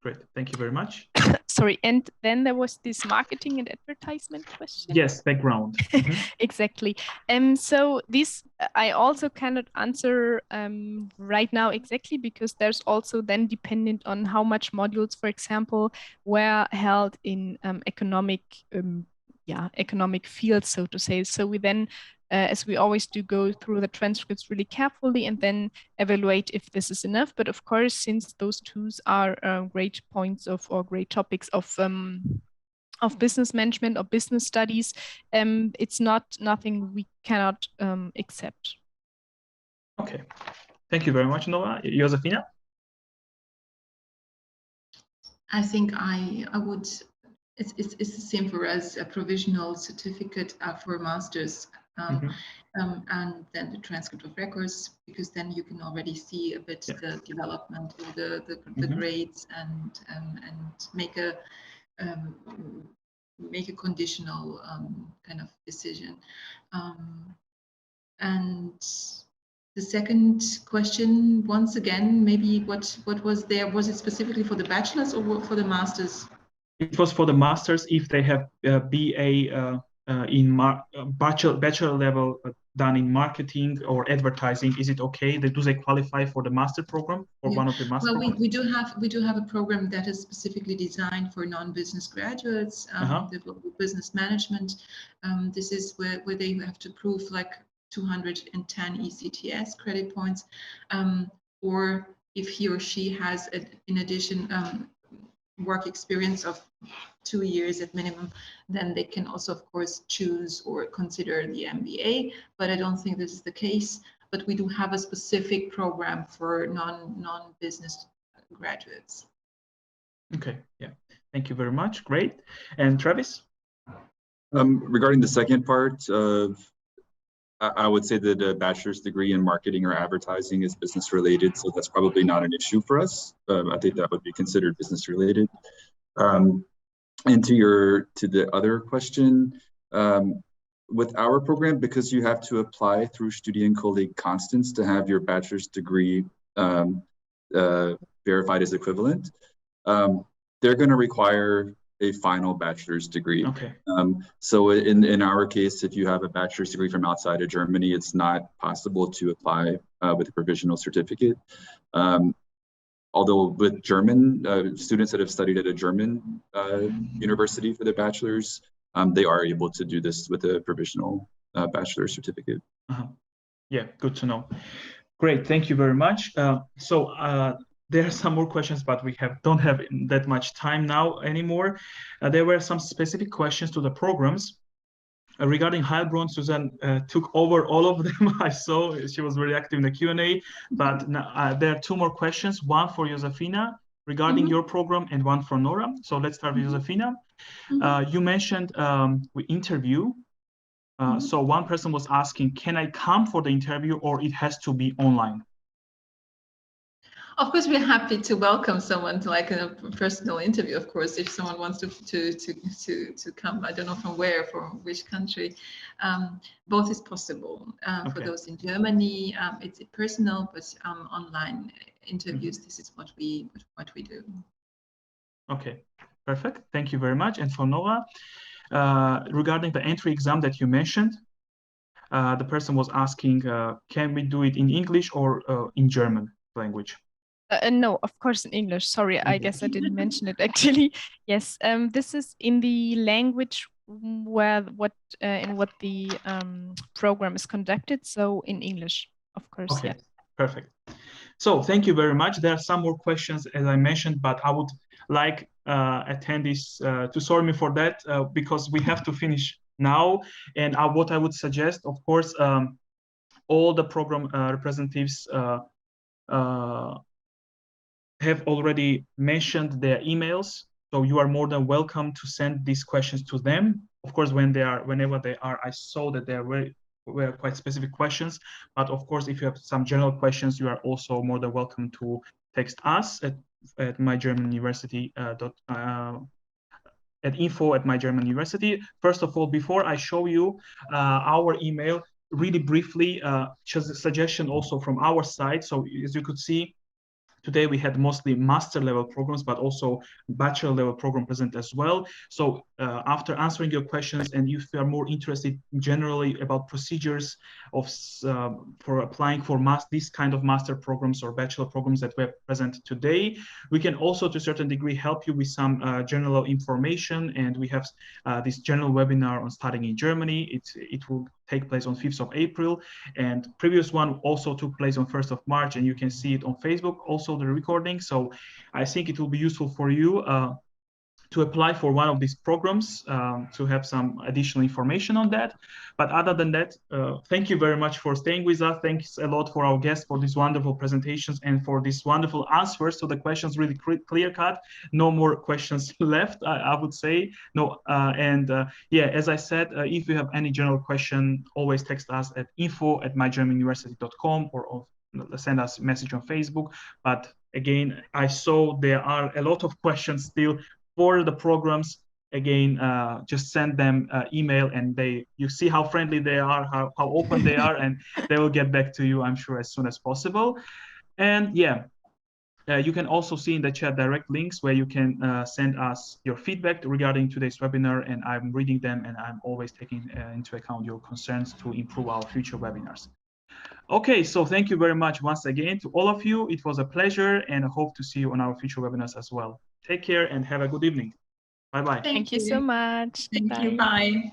Great, thank you very much. Sorry, and then there was this marketing and advertisement question. Yes, background. Exactly. So this I also cannot answer right now exactly, because there's also then dependent on how much modules, for example, were held in economic fields, so to say. So we then, as we always do, go through the transcripts really carefully and then evaluate if this is enough. But of course, since those tools are great points or great topics of business management or business studies, it's nothing we cannot accept. Okay, thank you very much, Nora. Jozefina? I think I would. It's the same for us, a provisional certificate for a master's, and then the transcript of records, because then you can already see a bit the development of the grades and make a conditional kind of decision. And The second question, once again, maybe what was there? Was it specifically for the bachelor's or for the master's? It was for the masters if they have BA bachelor level done in marketing or advertising. Is it okay? Do they qualify for the master program or one of the master? Well, we do have a program that is specifically designed for non-business graduates, the global business management. This is where they have to prove like 210 ECTS credit points, or if he or she has, in addition, work experience of 2 years at minimum, then they can also, of course, choose or consider the MBA. But I don't think this is the case. But we do have a specific program for non-business graduates. Okay, yeah, thank you very much. Great. And Travis? Regarding the second part of, I would say that a bachelor's degree in marketing or advertising is business related, so that's probably not an issue for us. I think that would be considered business related. And to the other question, with our program, because you have to apply through Studienkolleg Konstanz to have your bachelor's degree verified as equivalent, they're going to require a final bachelor's degree. Okay. So in our case, if you have a bachelor's degree from outside of Germany, it's not possible to apply with a provisional certificate. Although with German students that have studied at a German university for their bachelor's, they are able to do this with a provisional bachelor's certificate. Yeah, good to know. Great, thank you very much. There are some more questions, but we don't have that much time now anymore. There were some specific questions to the programs. Regarding Heilbronn, Susan took over all of them. I saw she was very active in the Q&A, but there are 2 more questions, one for Jozefina regarding your program and one for Nora. So let's start with Jozefina. You mentioned interview. So one person was asking, can I come for the interview or it has to be online? Of course, we're happy to welcome someone to like a personal interview. Of course, if someone wants to come, I don't know from where, from which country, both is possible. For those in Germany, it's personal, but online interviews. This is what we do. Okay, perfect. Thank you very much. And for Nora, regarding the entry exam that you mentioned, the person was asking, can we do it in English or in German language? No, of course in English. Sorry, I guess I didn't mention it actually. Yes, this is in the language where in what the program is conducted. So in English, of course. Okay, yeah. Perfect. So thank you very much. There are some more questions, as I mentioned, but I would like attendees to sorry me for that because we have to finish now. And what I would suggest, of course, all the program representatives have already mentioned their emails, so you are more than welcome to send these questions to them. Of course, whenever they are, I saw that there were quite specific questions, but of course, if you have some general questions, you are also more than welcome to text us at MyGermanUniversity at info@MyGermanUniversity. First of all, before I show you our email, really briefly, just a suggestion also from our side. So as you could see, today we had mostly master level programs, but also bachelor level program present as well. So after answering your questions, and if you are more interested generally about procedures for applying for this kind of master programs or bachelor programs that were present today, we can also to a certain degree help you with some general information. And we have this general webinar on studying in Germany. It will take place on 5th of April, and previous one also took place on 1st of March, and you can see it on Facebook, also the recording. So I think it will be useful for you to apply for one of these programs to have some additional information on that. But other than that, thank you very much for staying with us. Thanks a lot for our guests for these wonderful presentations and for these wonderful answers. So the questions really clear cut. No more questions left, I would say. No, yeah, as I said, if you have any general question, always text us at info@mygermanuniversity.com or send us a message on Facebook. But again, I saw there are a lot of questions still for the programs again, just send them email, and you see how friendly they are, how open they are, and they will get back to you, I'm sure, as soon as possible. And yeah, you can also see in the chat direct links where you can send us your feedback regarding today's webinar, and I'm reading them, and I'm always taking into account your concerns to improve our future webinars. Okay, so thank you very much once again to all of you. It was a pleasure, and I hope to see you on our future webinars as well. Take care and have a good evening. Bye-bye. Thank you so much. Thank you. Bye.